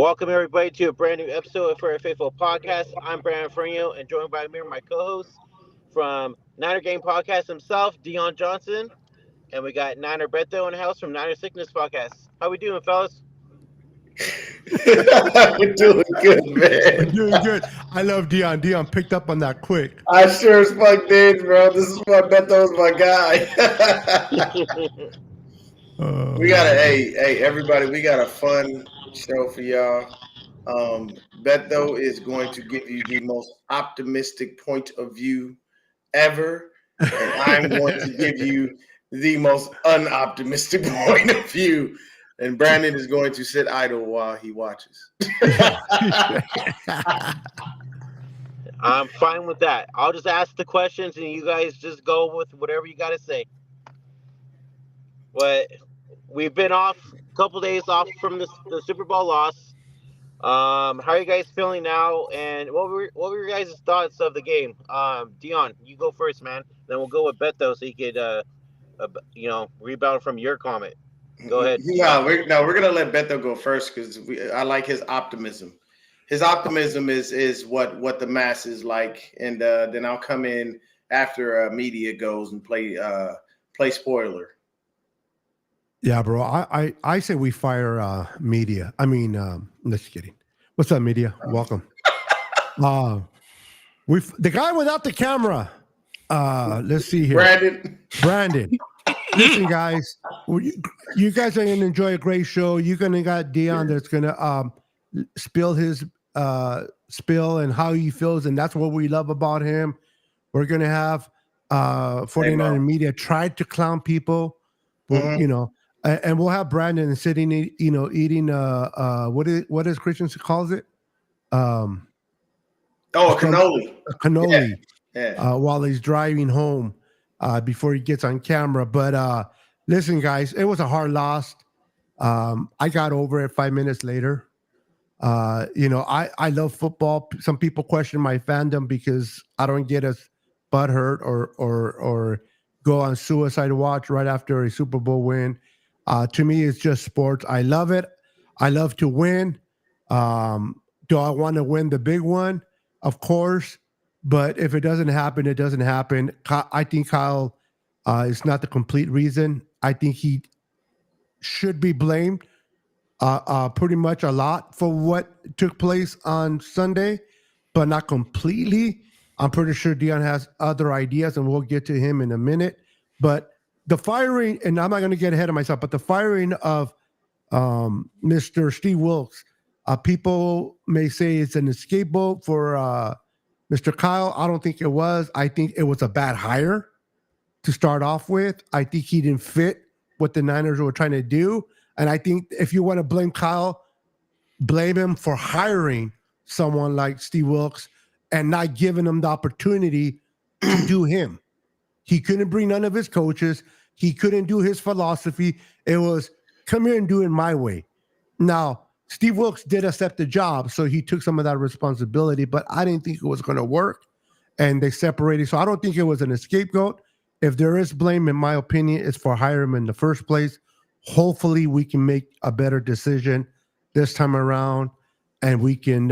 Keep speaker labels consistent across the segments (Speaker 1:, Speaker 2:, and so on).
Speaker 1: Welcome everybody to a brand new episode of For a Faithful Podcast. I'm Brandon Ferino and joined by me are my co-hosts from Niner Game Podcast himself, Deon Johnson, and we got Niner Beto in the house from Niner Sickness Podcast. How we doing, fellas?
Speaker 2: We're doing good,
Speaker 3: We're
Speaker 2: man.
Speaker 3: doing good. I love Deon. Deon picked up on that quick.
Speaker 2: I sure as fuck did, bro. This is why Beto's my guy.
Speaker 3: Oh,
Speaker 2: we got hey, everybody. We got a fun show for y'all. Beto is going to give you the most optimistic point of view ever, and I'm going to give you the most unoptimistic point of view. And Brandon is going to sit idle while he watches.
Speaker 1: I'm fine with that. I'll just ask the questions and you guys just go with whatever you got to say. But we've been off a couple days off from the Super Bowl loss. How are you guys feeling now? And what were your guys' thoughts of the game? Deon, you go first, man. Then we'll go with Beto so he could, rebound from your comment. Go ahead.
Speaker 2: We're gonna let Beto go first because I like his optimism. His optimism is what the masses like, and then I'll come in after media goes and play spoiler.
Speaker 3: Yeah, bro. I say we fire media. I mean, just kidding. What's up, media? Welcome. The guy without the camera. Let's see here. Brandon. Listen, guys. You guys are gonna enjoy a great show. You're gonna got Deon that's gonna spill his spill and how he feels, and that's what we love about him. We're gonna have 49 media try to clown people, and we'll have Brandon sitting, eating what is Christians calls it?
Speaker 2: A cannoli.
Speaker 3: A cannoli.
Speaker 2: Yeah.
Speaker 3: While he's driving home before he gets on camera. But listen, guys, it was a hard loss. I got over it 5 minutes later. I love football. Some people question my fandom because I don't get as butthurt or go on suicide watch right after a Super Bowl win. To me, it's just sports. I love it. I love to win. Do I want to win the big one? Of course. But if it doesn't happen, it doesn't happen. I think Kyle is not the complete reason. I think he should be blamed pretty much a lot for what took place on Sunday, but not completely. I'm pretty sure Deon has other ideas, and we'll get to him in a minute. But the firing, and I'm not going to get ahead of myself, but the firing of Mr. Steve Wilkes, people may say it's an scapegoat for Mr. Kyle. I don't think it was. I think it was a bad hire to start off with. I think he didn't fit what the Niners were trying to do. And I think if you want to blame Kyle, blame him for hiring someone like Steve Wilkes and not giving him the opportunity to do him. He couldn't bring none of his coaches. He couldn't do his philosophy. It was, come here and do it my way. Now, Steve Wilkes did accept the job, so he took some of that responsibility, but I didn't think it was going to work, and they separated. So I don't think it was an scapegoat. If there is blame, in my opinion, it's for hiring him in the first place. Hopefully, we can make a better decision this time around, and we can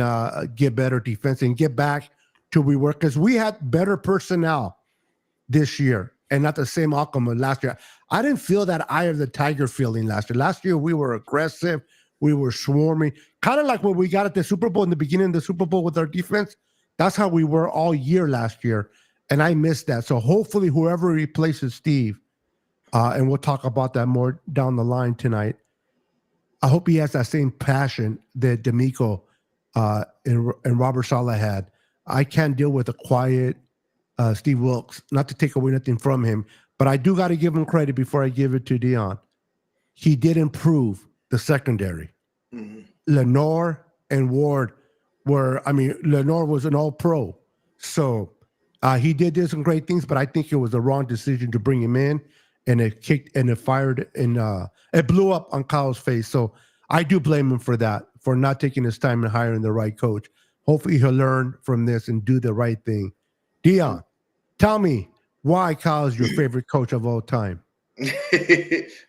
Speaker 3: get better defense and get back to we were, because we had better personnel this year and not the same outcome of last year. I didn't feel that eye of the tiger feeling last year. Last year, we were aggressive. We were swarming, kind of like when we got at the Super Bowl in the beginning of the Super Bowl with our defense. That's how we were all year last year, and I missed that. So hopefully whoever replaces Steve, and we'll talk about that more down the line tonight, I hope he has that same passion that D'Amico and Robert Saleh had. I can't deal with a quiet Steve Wilkes, not to take away nothing from him, but I do got to give him credit before I give it to Deon. He did improve the secondary. Mm-hmm. Lenore and Ward Lenore was an all-pro. So he did some great things, but I think it was the wrong decision to bring him in, and it kicked and it fired and it blew up on Kyle's face. So I do blame him for that, for not taking his time and hiring the right coach. Hopefully he'll learn from this and do the right thing. Deon, tell me why Kyle is your favorite coach of all time.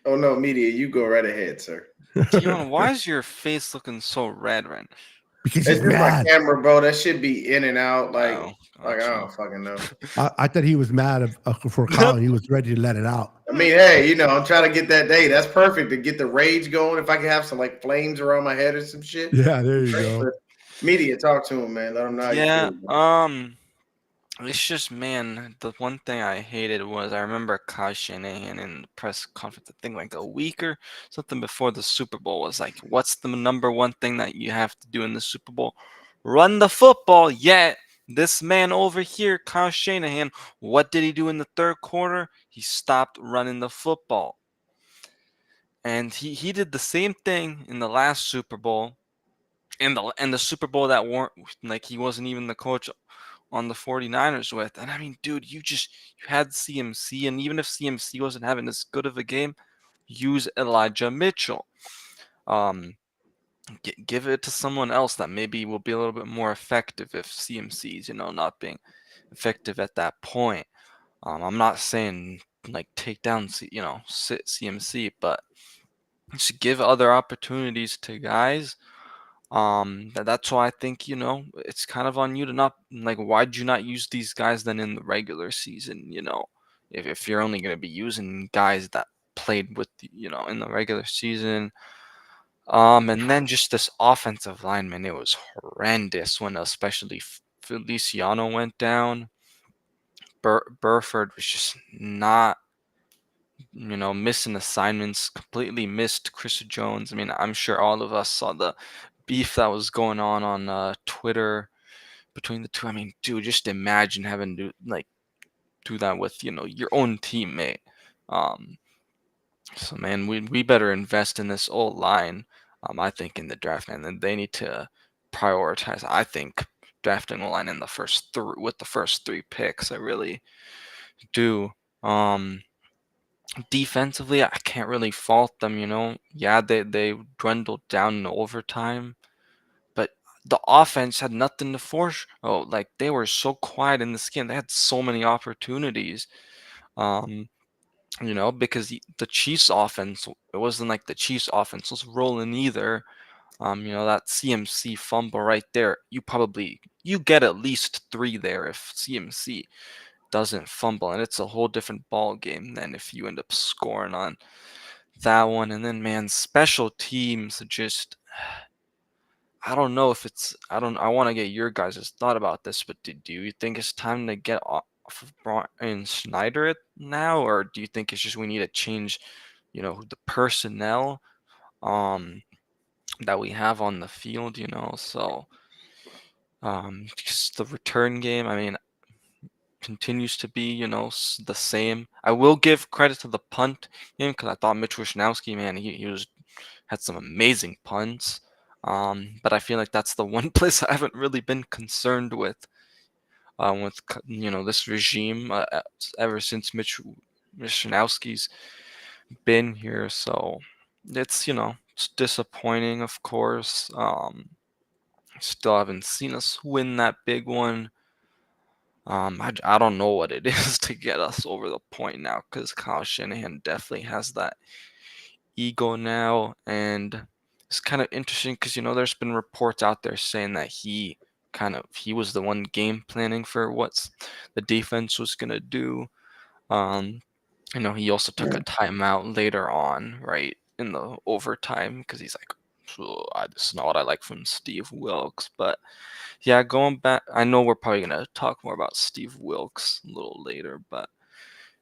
Speaker 2: Oh no, media, you go right ahead, sir.
Speaker 4: Deon, why is your face looking so red right now?
Speaker 3: Because
Speaker 2: It's
Speaker 3: he's
Speaker 2: just my
Speaker 3: mad.
Speaker 2: camera, bro. That should be in and out.
Speaker 4: Oh,
Speaker 2: Like I
Speaker 4: gotcha.
Speaker 2: don't fucking know.
Speaker 3: I thought he was mad for Kyle and he was ready to let it out.
Speaker 2: I mean, hey, I'm trying to get that day. That's perfect to get the rage going. If I can have some like flames around my head or some shit.
Speaker 3: Yeah, there you
Speaker 2: Great.
Speaker 3: go.
Speaker 2: But media, talk to him, man. Let him know how you
Speaker 4: Yeah,
Speaker 2: feel. Man.
Speaker 4: it's just, man, the one thing I hated was I remember Kyle Shanahan in the press conference, I think like a week or something before the Super Bowl was like, what's the number one thing that you have to do in the Super Bowl? Run the football. Yet this man over here, Kyle Shanahan, what did he do in the third quarter? He stopped running the football. And he did the same thing in the last Super Bowl. In the Super Bowl that weren't like he wasn't even the coach on the 49ers with. And I mean, dude, you had CMC, and even if CMC wasn't having as good of a game, use Elijah Mitchell. Um, give it to someone else that maybe will be a little bit more effective if CMC's, not being effective at that point. I'm not saying like take down, sit CMC, but just give other opportunities to guys. That's why I think, it's kind of on you to not like, why'd you not use these guys then in the regular season, if you're only going to be using guys that played with, in the regular season. And then just this offensive lineman, it was horrendous when especially Feliciano went down. Burford was just not, missing assignments, completely missed Chris Jones. I mean, I'm sure all of us saw the beef that was going on Twitter between the two. I mean, dude, just imagine having to like do that with your own teammate. Um, so man, we better invest in this old line. I think in the draft, man, and they need to prioritize. I think drafting a line in the first with the first three picks. I really do. Defensively, I can't really fault them. Yeah, they dwindled down in overtime, but the offense had nothing to force. Oh, like they were so quiet in this game. They had so many opportunities. Um, because the Chiefs offense, it wasn't like the Chiefs offense was rolling either. That CMC fumble right there, you get at least three there if CMC doesn't fumble, and it's a whole different ball game than if you end up scoring on that one. And then, man, special teams just, I don't know if it's I want to get your guys' thought about this, but do you think it's time to get off of Brian Schneider now, or do you think it's just we need to change, the personnel um that we have on the field, so just the return game, I mean, continues to be, the same. I will give credit to the punt game because I thought Mitch Wishnowsky, man, he had some amazing punts. But I feel like that's the one place I haven't really been concerned with this regime ever since Mitch Wishnowski's been here. So it's disappointing, of course. Still haven't seen us win that big one. I don't know what it is to get us over the point now because Kyle Shanahan definitely has that ego now, and it's kind of interesting because there's been reports out there saying that he was the one game planning for what the defense was gonna do. Um, he also took a timeout later on, right in the overtime because he's like, "So, this is not what I like from Steve Wilkes," but. Yeah, going back, I know we're probably gonna talk more about Steve Wilkes a little later, but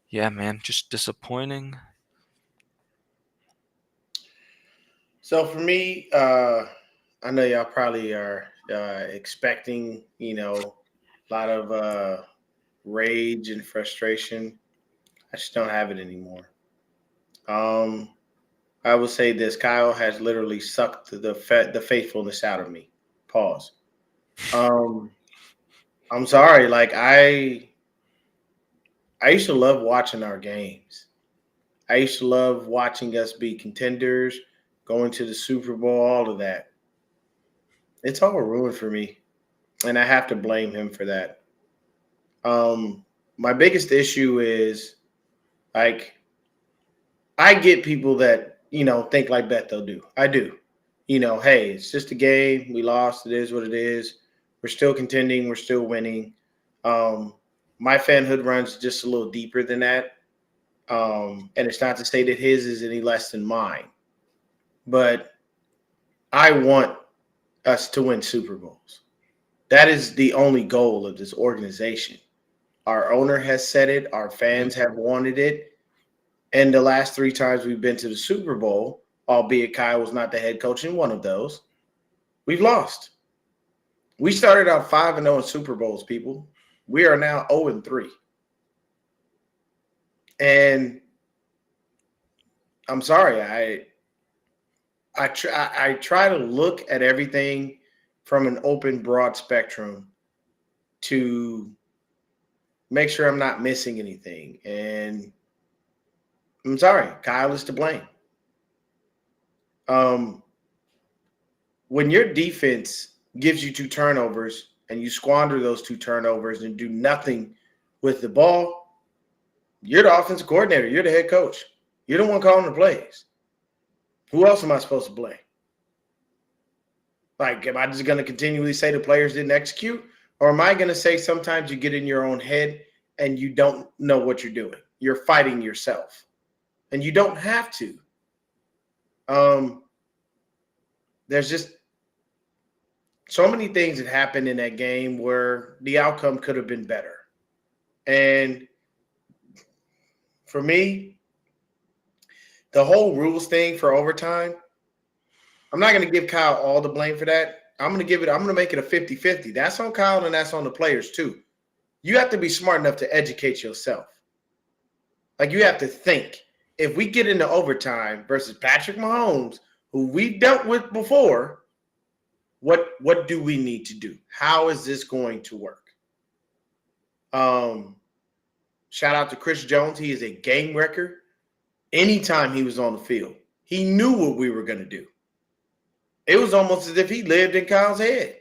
Speaker 4: yeah, man, just disappointing.
Speaker 2: So for me, I know y'all probably are expecting, a lot of rage and frustration. I just don't have it anymore. Um, I will say this: Kyle has literally sucked the faithfulness out of me. Pause. Um, I'm sorry. Like I used to love watching our games. I used to love watching us be contenders, going to the Super Bowl, all of that. It's all ruined for me, and I have to blame him for that. My biggest issue is like I get people that, think like Beto do. I do. Hey, it's just a game. We lost. It is what it is. We're still contending. We're still winning. Um, my fanhood runs just a little deeper than that. And it's not to say that his is any less than mine, but I want us to win Super Bowls. That is the only goal of this organization. Our owner has said it. Our fans have wanted it. And the last 3 times we've been to the Super Bowl, albeit Kyle was not the head coach in one of those, we've lost. We started out 5-0 in Super Bowls, people. We are now 0-3. And I'm sorry, I try to look at everything from an open, broad spectrum to make sure I'm not missing anything. And I'm sorry, Kyle is to blame. When your defense gives you 2 turnovers and you squander those 2 turnovers and do nothing with the ball, you're the offensive coordinator. You're the head coach. You're the one calling the plays. Who else am I supposed to blame? Like, am I just going to continually say the players didn't execute? Or am I going to say sometimes you get in your own head and you don't know what you're doing? You're fighting yourself. And you don't have to. There's just so many things that happened in that game where the outcome could have been better. And for me, the whole rules thing for overtime, I'm not going to give Kyle all the blame for that. I'm going to make it a 50-50. That's on Kyle and that's on the players too. You have to be smart enough to educate yourself. Like, you have to think, if we get into overtime versus Patrick Mahomes, who we've dealt with before, what do we need to do? How is this going to work? Shout out to Chris Jones. He is a game wrecker. Anytime he was on the field, he knew what we were going to do. It was almost as if he lived in Kyle's head.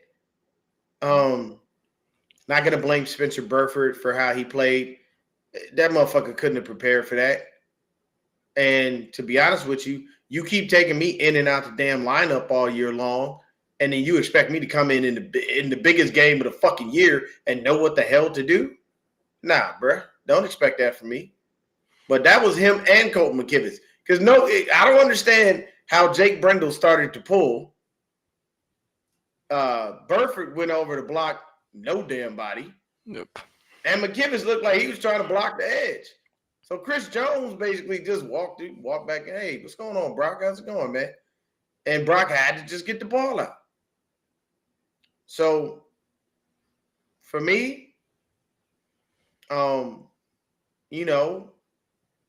Speaker 2: Not going to blame Spencer Burford for how he played. That motherfucker couldn't have prepared for that. And to be honest with you, you keep taking me in and out the damn lineup all year long, and then you expect me to come in the biggest game of the fucking year and know what the hell to do? Nah, bruh. Don't expect that from me. But that was him and Colton McKivitz. Because I don't understand how Jake Brendel started to pull. Burford went over to block no damn body.
Speaker 4: Nope.
Speaker 2: And McKivitz looked like he was trying to block the edge. So Chris Jones basically just walked back and, hey, what's going on, Brock? How's it going, man? And Brock had to just get the ball out. So for me,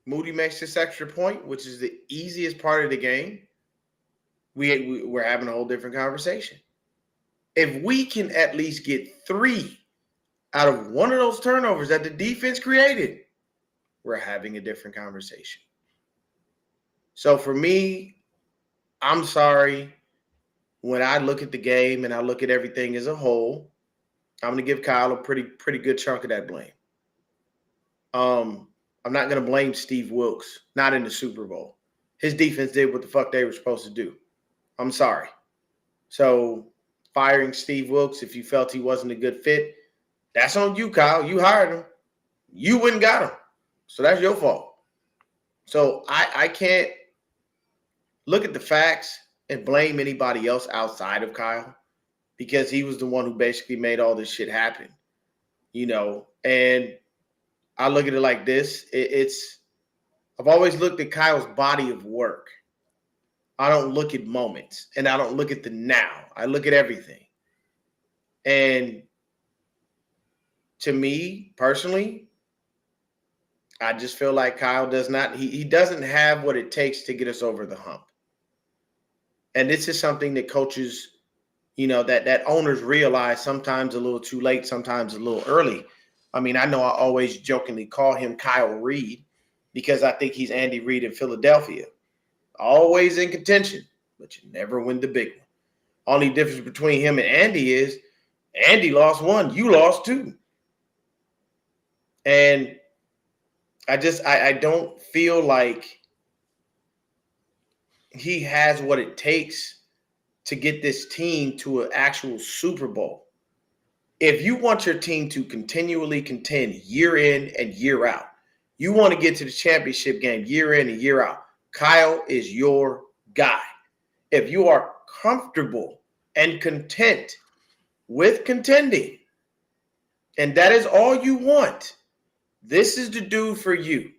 Speaker 2: Moody makes this extra point, which is the easiest part of the game. We're having a whole different conversation. If we can at least get 3 out of one of those turnovers that the defense created, we're having a different conversation. So for me, I'm sorry. When I look at the game and I look at everything as a whole, I'm going to give Kyle a pretty good chunk of that blame. I'm not going to blame Steve Wilks, not in the Super Bowl. His defense did what the fuck they were supposed to do. I'm sorry. So firing Steve Wilks, if you felt he wasn't a good fit, that's on you, Kyle. You hired him. You went and got him. So that's your fault. So I can't look at the facts and blame anybody else outside of Kyle, because he was the one who basically made all this shit happen, and I look at it like this. I've always looked at Kyle's body of work. I don't look at moments, and I don't look at the now. I look at everything. And to me personally, I just feel like Kyle he doesn't have what it takes to get us over the hump. And this is something that coaches, that owners realize sometimes a little too late, sometimes a little early. I mean, I know I always jokingly call him Kyle Reed because I think he's Andy Reid in Philadelphia. Always in contention, but you never win the big one. Only difference between him and Andy is Andy lost 1, you lost 2. And I don't feel like he has what it takes to get this team to an actual Super Bowl. If you want your team to continually contend year in and year out, you want to get to the championship game year in and year out, Kyle is your guy. If you are comfortable and content with contending, and that is all you want, this is the dude for you.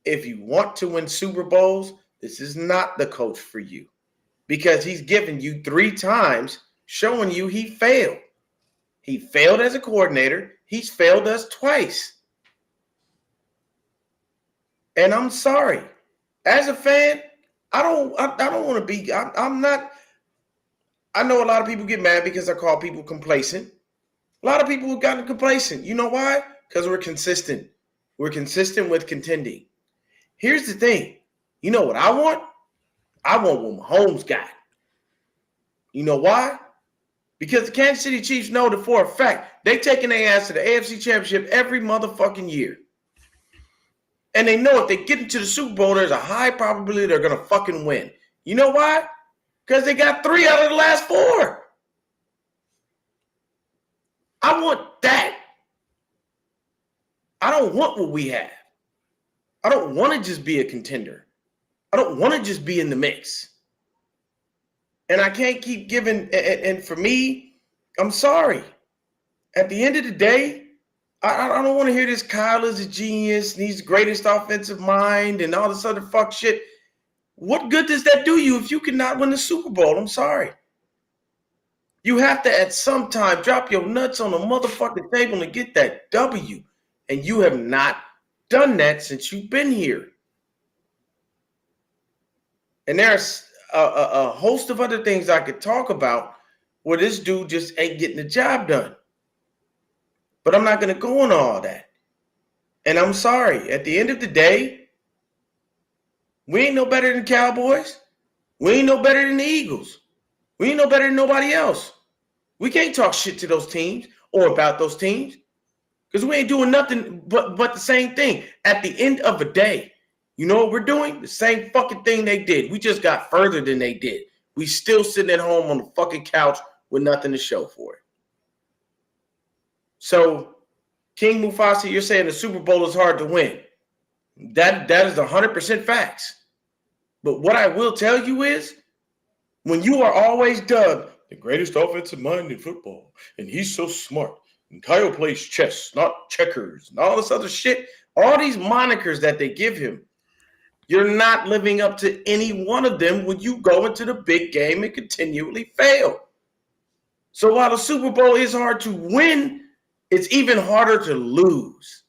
Speaker 2: If you want to win Super Bowls, this is not the coach for you, because he's given you 3 times showing you he failed. He failed as a coordinator. He's failed us twice. And I'm sorry. As a fan, I don't want to be, I'm not, I know a lot of people get mad because I call people complacent. A lot of people have gotten complacent. You know why? Because we're consistent. We're consistent with contending. Here's the thing. You know what I want? I want what Mahomes got. You know why? Because the Kansas City Chiefs know that for a fact, they taking their ass to the AFC Championship every motherfucking year. And they know if they get into the Super Bowl, there's a high probability they're going to fucking win. You know why? Because they got 3 out of the last 4. I want that. I don't want what we have. I don't want to just be a contender. I don't want to just be in the mix. And I can't keep giving, and for me, I'm sorry. At the end of the day, I don't want to hear this Kyle is a genius and he's the greatest offensive mind and all this other fuck shit. What good does that do you if you cannot win the Super Bowl? I'm sorry. You have to at some time drop your nuts on the motherfucking table and get that W. And you have not done that since you've been here. And there's a host of other things I could talk about where this dude just ain't getting the job done. But I'm not going to go on all that. And I'm sorry. At the end of the day, we ain't no better than Cowboys. We ain't no better than the Eagles. We ain't no better than nobody else. We can't talk shit to those teams or about those teams because we ain't doing nothing but the same thing. At the end of the day, you know what we're doing? The same fucking thing they did. We just got further than they did. We still sitting at home on the fucking couch with nothing to show for it. So, King Mufasa, you're saying the Super Bowl is hard to win. That is 100% facts. But what I will tell you is, when you are always dubbed the greatest offensive mind in football, and he's so smart, and Kyle plays chess, not checkers, and all this other shit, all these monikers that they give him, you're not living up to any one of them when you go into the big game and continually fail. So while the Super Bowl is hard to win, it's even harder to lose.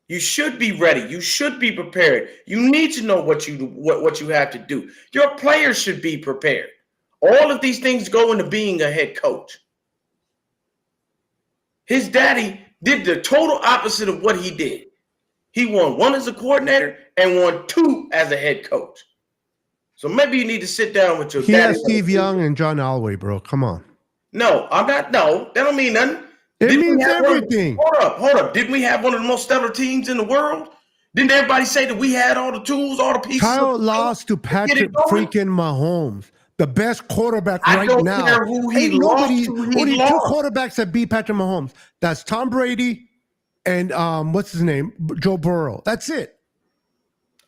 Speaker 2: You should be ready. You should be prepared. You need to know what you have to do. Your players should be prepared. All of these things go into being a head coach. His daddy did the total opposite of what he did. He won 1 as a coordinator and won 2 as a head coach. So maybe you need to sit down with your daddy.
Speaker 3: He has Steve Young and John Elway, bro. Come on.
Speaker 2: No, I'm not. No, that don't mean nothing.
Speaker 3: It means everything.
Speaker 2: Hold up. Didn't we have one of the most stellar teams in the world? Didn't everybody say that we had all the tools, all the pieces?
Speaker 3: Kyle lost to Patrick freaking Mahomes, the best quarterback right now. I don't care
Speaker 2: who he lost to.
Speaker 3: Only 2 quarterbacks that beat Patrick Mahomes. That's Tom Brady and what's his name? Joe Burrow. That's it.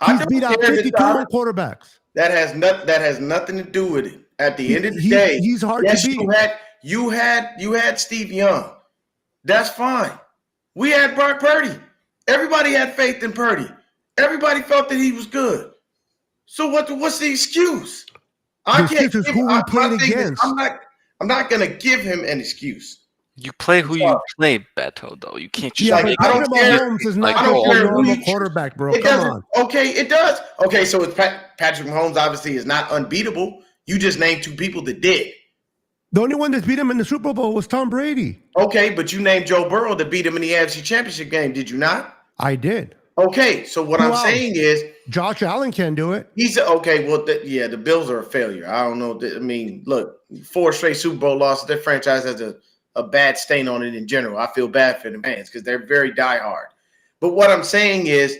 Speaker 3: He's beat out 52 quarterbacks.
Speaker 2: That has nothing to do with it. At the end of the day,
Speaker 3: he's hard to beat.
Speaker 2: You had Steve Young. That's fine. We had Brock Purdy. Everybody had faith in Purdy. Everybody felt that he was good. So what's the excuse? I'm not going to give him an excuse.
Speaker 4: You play who you play, Beto, though. You can't just
Speaker 3: I don't care. Mahomes is not a normal quarterback, bro. Come on.
Speaker 2: Okay, it does. Okay, so it's Patrick Mahomes obviously is not unbeatable. You just named 2 people that did.
Speaker 3: The only one that beat him in the Super Bowl was Tom Brady.
Speaker 2: Okay, but you named Joe Burrow that beat him in the AFC Championship game, did you not?
Speaker 3: I did.
Speaker 2: Okay, so what I'm saying is
Speaker 3: Josh Allen can do it.
Speaker 2: The Bills are a failure. I don't know. I mean, look, 4 straight Super Bowl losses. Their franchise has a bad stain on it in general. I feel bad for the fans because they're very diehard. But what I'm saying is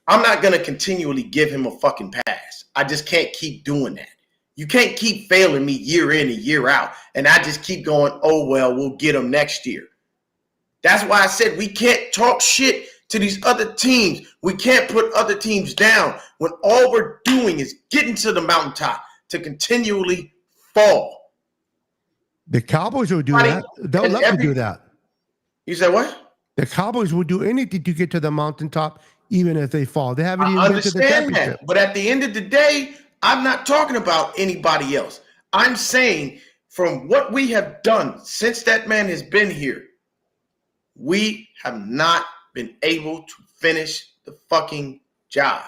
Speaker 2: I'm not going to continually give him a fucking pass. I just can't keep doing that. You can't keep failing me year in and year out. And I just keep going, oh, well, we'll get him next year. That's why I said we can't talk shit to these other teams. We can't put other teams down when all we're doing is getting to the mountaintop to continually fall.
Speaker 3: The Cowboys will do that. They'll love to do that.
Speaker 2: You said what?
Speaker 3: The Cowboys will do anything to get to the mountaintop, even if they fall. They haven't even been to the championship.
Speaker 2: That. But at the end of the day, I'm not talking about anybody else. I'm saying from what we have done since that man has been here, we have not been able to finish the fucking job.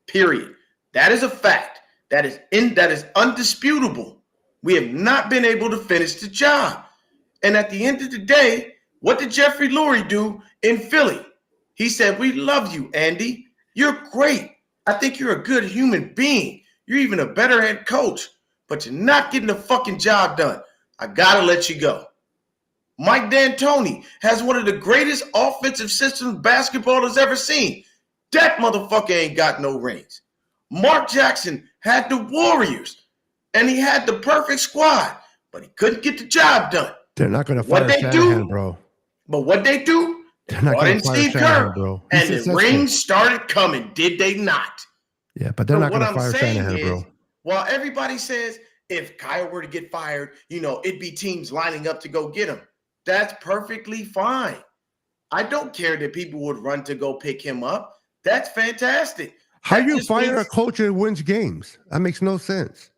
Speaker 2: Period. That is a fact. That is undisputable. We have not been able to finish the job. And at the end of the day, what did Jeffrey Lurie do in Philly? He said, we love you, Andy. You're great. I think you're a good human being. You're even a better head coach, but you're not getting the fucking job done. I got to let you go. Mike D'Antoni has one of the greatest offensive systems basketball has ever seen. That motherfucker ain't got no rings. Mark Jackson had the Warriors, and he had the perfect squad, but he couldn't get the job done.
Speaker 3: They're not going to fire Shanahan, bro.
Speaker 2: But what they do,
Speaker 3: they're not going to fire
Speaker 2: Steve
Speaker 3: Shanahan,
Speaker 2: Kerr,
Speaker 3: bro.
Speaker 2: And the rings started coming, did they not?
Speaker 3: Yeah, but they're not going to fire Shanahan, bro.
Speaker 2: While everybody says if Kyle were to get fired, it'd be teams lining up to go get him. That's perfectly fine. I don't care that people would run to go pick him up. That's fantastic.
Speaker 3: How you fire a coach that wins games? That makes no sense.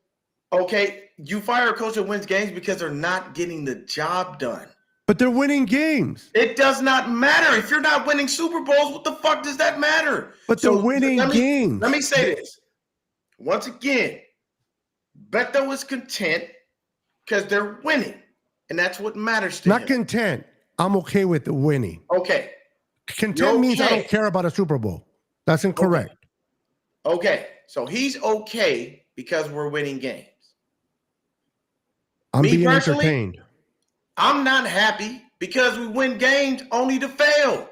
Speaker 2: Okay, you fire a coach that wins games because they're not getting the job done.
Speaker 3: But they're winning games.
Speaker 2: It does not matter. If you're not winning Super Bowls, what the fuck does that matter?
Speaker 3: But they're winning games.
Speaker 2: Let me say this. Once again, Beto is content because they're winning. And that's what matters to him.
Speaker 3: Not content. I'm okay with the winning.
Speaker 2: Okay.
Speaker 3: Content means I don't care about a Super Bowl. That's incorrect.
Speaker 2: Okay. So he's okay because we're winning games.
Speaker 3: I'm being entertained.
Speaker 2: I'm not happy because we win games only to fail.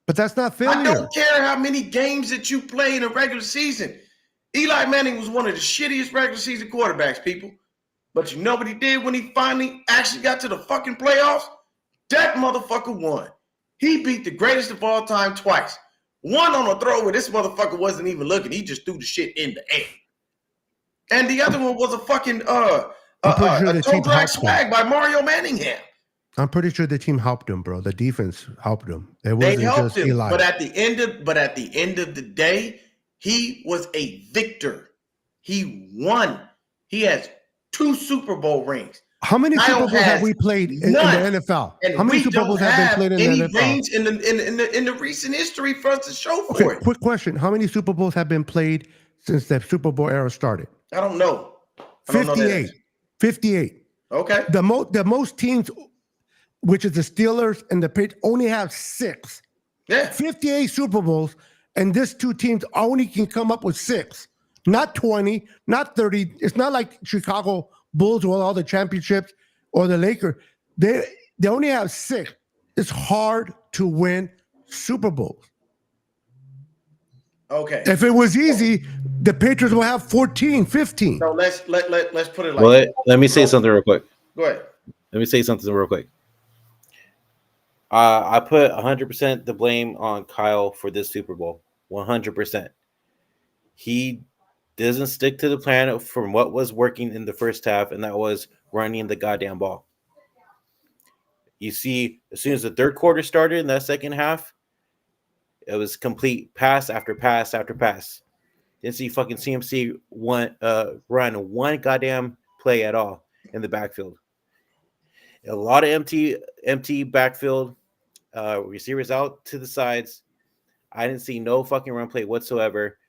Speaker 3: But that's not failure.
Speaker 2: I don't care how many games that you play in a regular season. Eli Manning was one of the shittiest regular season quarterbacks, people. But you know what he did when he finally actually got to the fucking playoffs? That motherfucker won. He beat the greatest of all time twice. One on a throw where this motherfucker wasn't even looking. He just threw the shit in the air. And the other one was a fucking toe drag swag by Mario Manningham.
Speaker 3: I'm pretty sure the team helped him, bro. The defense helped him.
Speaker 2: They helped him. Eli. But at the end of the day, he was a victor. He won. He has 2 Super Bowl rings.
Speaker 3: How many Super Bowls have we played in the NFL?
Speaker 2: And
Speaker 3: how many Super Bowls have been played in the NFL?
Speaker 2: Rings in the recent history for us to show for it.
Speaker 3: Quick question. How many Super Bowls have been played since the Super Bowl era started?
Speaker 2: I don't know.
Speaker 3: 58. 58.
Speaker 2: Okay.
Speaker 3: The most teams, which is the Steelers and the Patriots, only have 6.
Speaker 2: Yeah.
Speaker 3: 58 Super Bowls, and these 2 teams only can come up with 6. Not 20, not 30. It's not like Chicago Bulls with all the championships or the Lakers. They only have 6. It's hard to win Super Bowls.
Speaker 2: Okay.
Speaker 3: If it was easy, the Patriots will have 14, 15.
Speaker 2: So let's put it like
Speaker 1: well, let me say something real quick.
Speaker 2: Go ahead.
Speaker 1: Let me say something real quick. I put 100% the blame on Kyle for this Super Bowl. 100%. He doesn't stick to the plan from what was working in the first half, and that was running the goddamn ball. You see, as soon as the third quarter started in that second half, it was complete pass after pass after pass. Didn't see fucking CMC run one goddamn play at all in the backfield. A lot of empty backfield, receivers out to the sides. I didn't see no fucking run play whatsoever.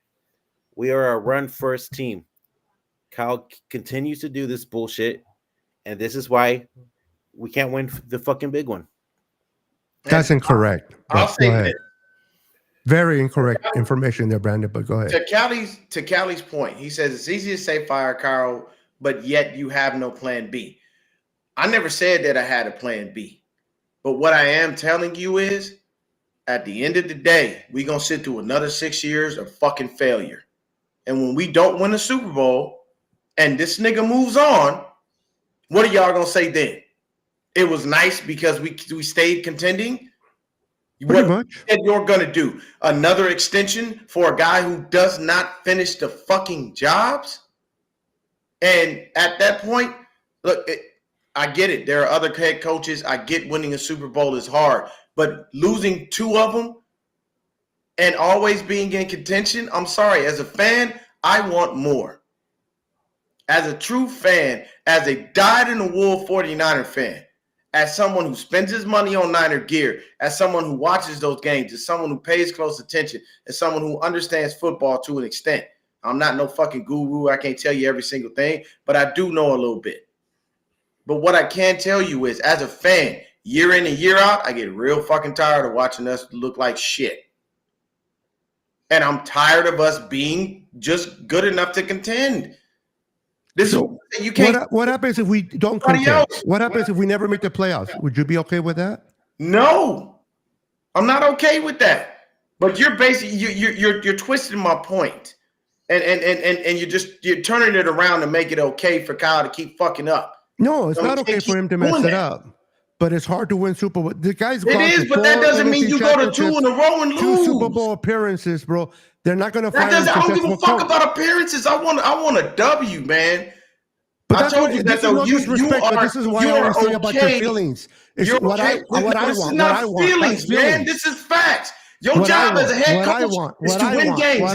Speaker 1: We are a run-first team. Kyle continues to do this bullshit, and this is why we can't win the fucking big one.
Speaker 3: That's incorrect.
Speaker 2: I'll say that.
Speaker 3: Very incorrect information there, Brandon, but go ahead.
Speaker 2: To Callie's point, he says it's easy to say fire Kyle, but yet you have no plan B. I never said that I had a plan B. But what I am telling you is, at the end of the day, we're going to sit through another 6 years of fucking failure. And when we don't win the Super Bowl and this nigga moves on, what are y'all going to say then? It was nice because we stayed contending?
Speaker 3: Pretty
Speaker 2: What
Speaker 3: much.
Speaker 2: you're going to do? Another extension for a guy who does not finish the fucking jobs? And at that point, look, I get it. There are other head coaches. I get winning a Super Bowl is hard. But losing 2 of them and always being in contention, I'm sorry. As a fan, I want more. As a true fan, as a dyed-in-the-wool 49er fan, as someone who spends his money on Niner gear, as someone who watches those games, as someone who pays close attention, as someone who understands football to an extent. I'm not no fucking guru. I can't tell you every single thing, but I do know a little bit. But what I can tell you is, as a fan, year in and year out, I get real fucking tired of watching us look like shit. And I'm tired of us being just good enough to contend. You can't.
Speaker 3: What happens if we don't contend? What happens if we never make the playoffs? Would you be okay with that?
Speaker 2: No, I'm not okay with that. But you're basically you're twisting my point, and you're turning it around to make it okay for Kyle to keep fucking up.
Speaker 3: No, it's not okay for him to mess it up. But it's hard to win Super Bowl. The guy's
Speaker 2: it is, but that doesn't mean you go to 2 in a row and lose.
Speaker 3: 2 Super Bowl appearances, bro. They're not going to find.
Speaker 2: I don't give a fuck about appearances. I want a W, man.
Speaker 3: But
Speaker 2: I told you that though.
Speaker 3: You are. This is why I always say about your feelings. It's what I want.
Speaker 2: This is not feelings, man. This is facts. Your job as a head coach is to win games.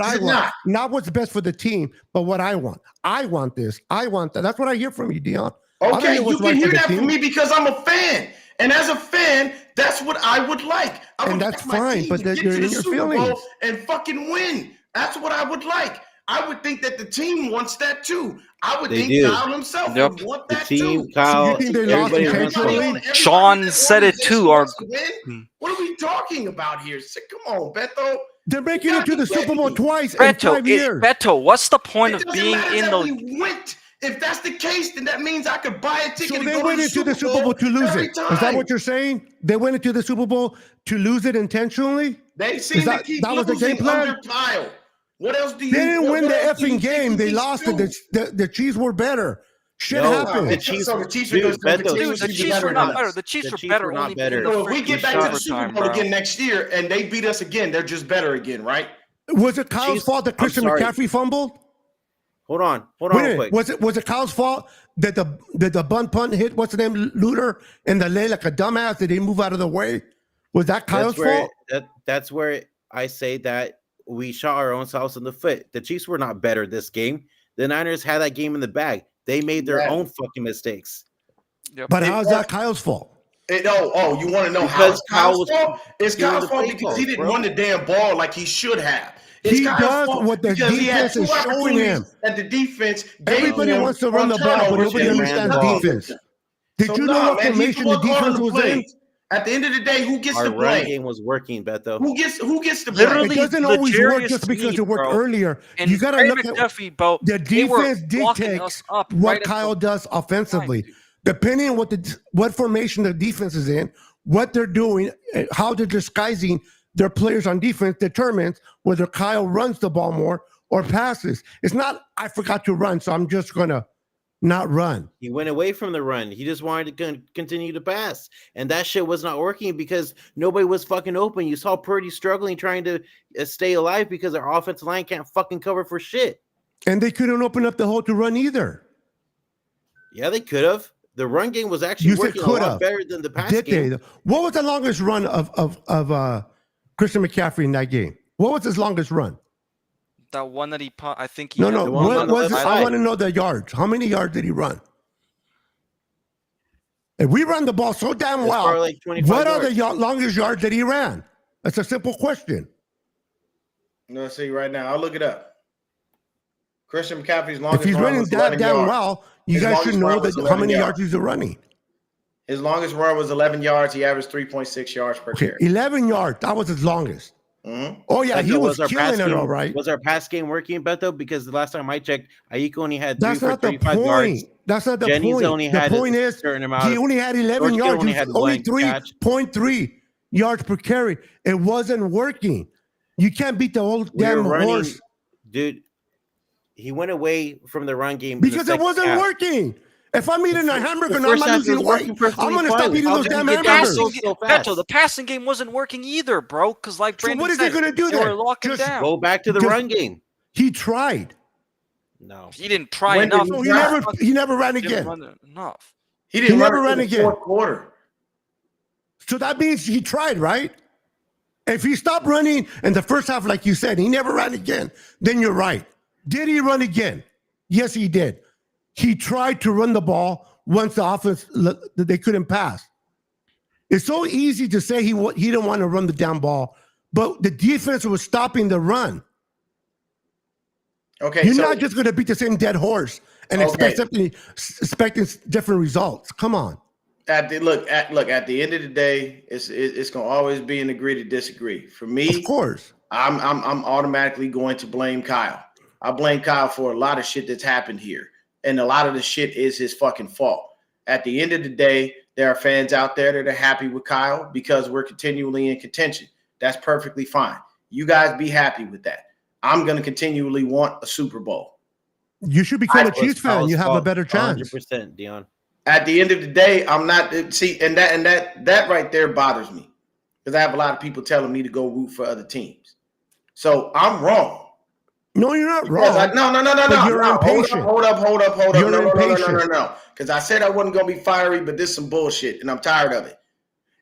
Speaker 3: Not what's best for the team, but what I want. I want this. I want that. That's what I hear from you, Deon.
Speaker 2: Okay, you can hear that from me because I'm a fan. And as a fan, that's what I would like.
Speaker 3: And that's fine, but that you're in your feelings.
Speaker 2: And fucking win. That's what I would like. I would think that the team wants that too. I would think Kyle himself would want that too.
Speaker 1: Kyle,
Speaker 3: so you think they lost intentionally?
Speaker 4: Sean said it too.
Speaker 2: What are we talking about here? Come on, Beto.
Speaker 3: They're making it to the Super Bowl twice in 5 years.
Speaker 4: Beto, what's the point of being in
Speaker 2: the... If that's the case, then that means I could buy a ticket.
Speaker 3: So they went into the Super Bowl to lose it. Is that what you're saying? They went into the Super Bowl to lose it intentionally?
Speaker 2: They seem to keep losing under Kyle. What else do you?
Speaker 3: They didn't win the effing game. They lost it. The Chiefs were better. Shit happened.
Speaker 2: The Chiefs were not
Speaker 4: better. The Chiefs were better.
Speaker 1: Not better.
Speaker 2: So if we get back to the Super Bowl again next year and they beat us again, they're just better again, right?
Speaker 3: Was it Kyle's fault that Christian McCaffrey fumbled?
Speaker 1: Hold on real quick.
Speaker 3: Was it Kyle's fault that the bunt punt hit what's the name Luter and the lay like a dumbass? Did he move out of the way? Was that Kyle's fault?
Speaker 1: That's where I say that we shot our own selves in the foot. The Chiefs were not better this game. The Niners had that game in the bag. They made their own fucking mistakes.
Speaker 4: Yep.
Speaker 3: But how's that Kyle's fault?
Speaker 2: You want to know how it's Kyle's fault? It's Kyle's fault because he didn't run the damn ball like he should have.
Speaker 3: He does what the defense is showing him.
Speaker 2: And the defense,
Speaker 3: everybody wants to run the ball, but nobody understands defense. Did you know what formation the defense was in?
Speaker 2: At the end of the day, who gets to play?
Speaker 1: Our run game was working, Beto.
Speaker 2: Who gets to play?
Speaker 3: It doesn't always work just because it worked earlier.
Speaker 4: And
Speaker 3: you got to look at the defense dictates what Kyle does offensively. Depending on what formation the defense is in, what they're doing, how they're disguising their players on defense determines whether Kyle runs the ball more or passes. It's not, I forgot to run, so I'm just going to not run.
Speaker 1: He went away from the run. He just wanted to continue to pass. And that shit was not working because nobody was fucking open. You saw Purdy struggling trying to stay alive because our offensive line can't fucking cover for shit.
Speaker 3: And they couldn't open up the hole to run either.
Speaker 1: Yeah, they could have. The run game was actually working a lot better than the pass game.
Speaker 3: What was the longest run of Christian McCaffrey in that game? What was his longest run?
Speaker 4: That one that he put, I think he
Speaker 3: No. What was it? I want to know the yards. How many yards did he run? If we run the ball so damn well,
Speaker 1: like
Speaker 3: what are the longest yards that he ran? That's a simple question.
Speaker 2: Let's see right now. I'll look it up. Christian McCaffrey's longest.
Speaker 3: If he's running that damn well, you guys should know how many yards he's running.
Speaker 2: His longest run was 11 yards. He averaged 3.6 yards per carry.
Speaker 3: 11 yards. That was his longest.
Speaker 2: Mm-hmm.
Speaker 3: Oh, yeah, he was killing it, all right.
Speaker 1: Was our pass game working, Beto? Because the last time I checked, Ayiko only had
Speaker 3: That's not the point. That's not the
Speaker 1: Jennings
Speaker 3: point.
Speaker 1: Only
Speaker 3: the
Speaker 1: had
Speaker 3: point is
Speaker 1: certain amount
Speaker 3: he only had 11 yards. Only 3.3. yards per carry. It wasn't working. You can't beat the whole damn horse.
Speaker 1: Dude, he went away from the run game
Speaker 3: because it wasn't working. If I'm eating a hamburger and I'm not losing weight, I'm going to stop eating those damn hamburgers.
Speaker 4: Beto, the passing game wasn't working either, bro. Because like Brandon
Speaker 3: what is he going to do
Speaker 4: there?
Speaker 3: Just
Speaker 1: go back to the run game.
Speaker 3: He tried.
Speaker 4: No, he didn't try enough.
Speaker 3: He never ran again.
Speaker 4: Enough.
Speaker 2: He didn't
Speaker 3: never ran again.
Speaker 2: Fourth quarter.
Speaker 3: So that means he tried, right? If he stopped running in the first half, like you said, he never ran again, then you're right. Did he run again? Yes, he did. He tried to run the ball once the offense, they couldn't pass. It's so easy to say he didn't want to run the down ball, but the defense was stopping the run.
Speaker 2: Okay,
Speaker 3: you're not just going to beat the same dead horse and expecting different results. Come on.
Speaker 2: At the end of the day, it's going to always be an agree to disagree. For me,
Speaker 3: of course,
Speaker 2: I'm automatically going to blame Kyle. I blame Kyle for a lot of shit that's happened here, and a lot of the shit is his fucking fault. At the end of the day, there are fans out there that are happy with Kyle because we're continually in contention. That's perfectly fine. You guys be happy with that. I'm going to continually want a Super Bowl.
Speaker 3: You should become a Chiefs fan. You have a better chance.
Speaker 1: 100%, Deon.
Speaker 2: At the end of the day, I'm not and that right there bothers me because I have a lot of people telling me to go root for other teams. So I'm wrong.
Speaker 3: No, you're not wrong.
Speaker 2: No.
Speaker 3: You're impatient.
Speaker 2: Hold up.
Speaker 3: You're impatient.
Speaker 2: No. Because I said I wasn't going to be fiery, but this is some bullshit, and I'm tired of it.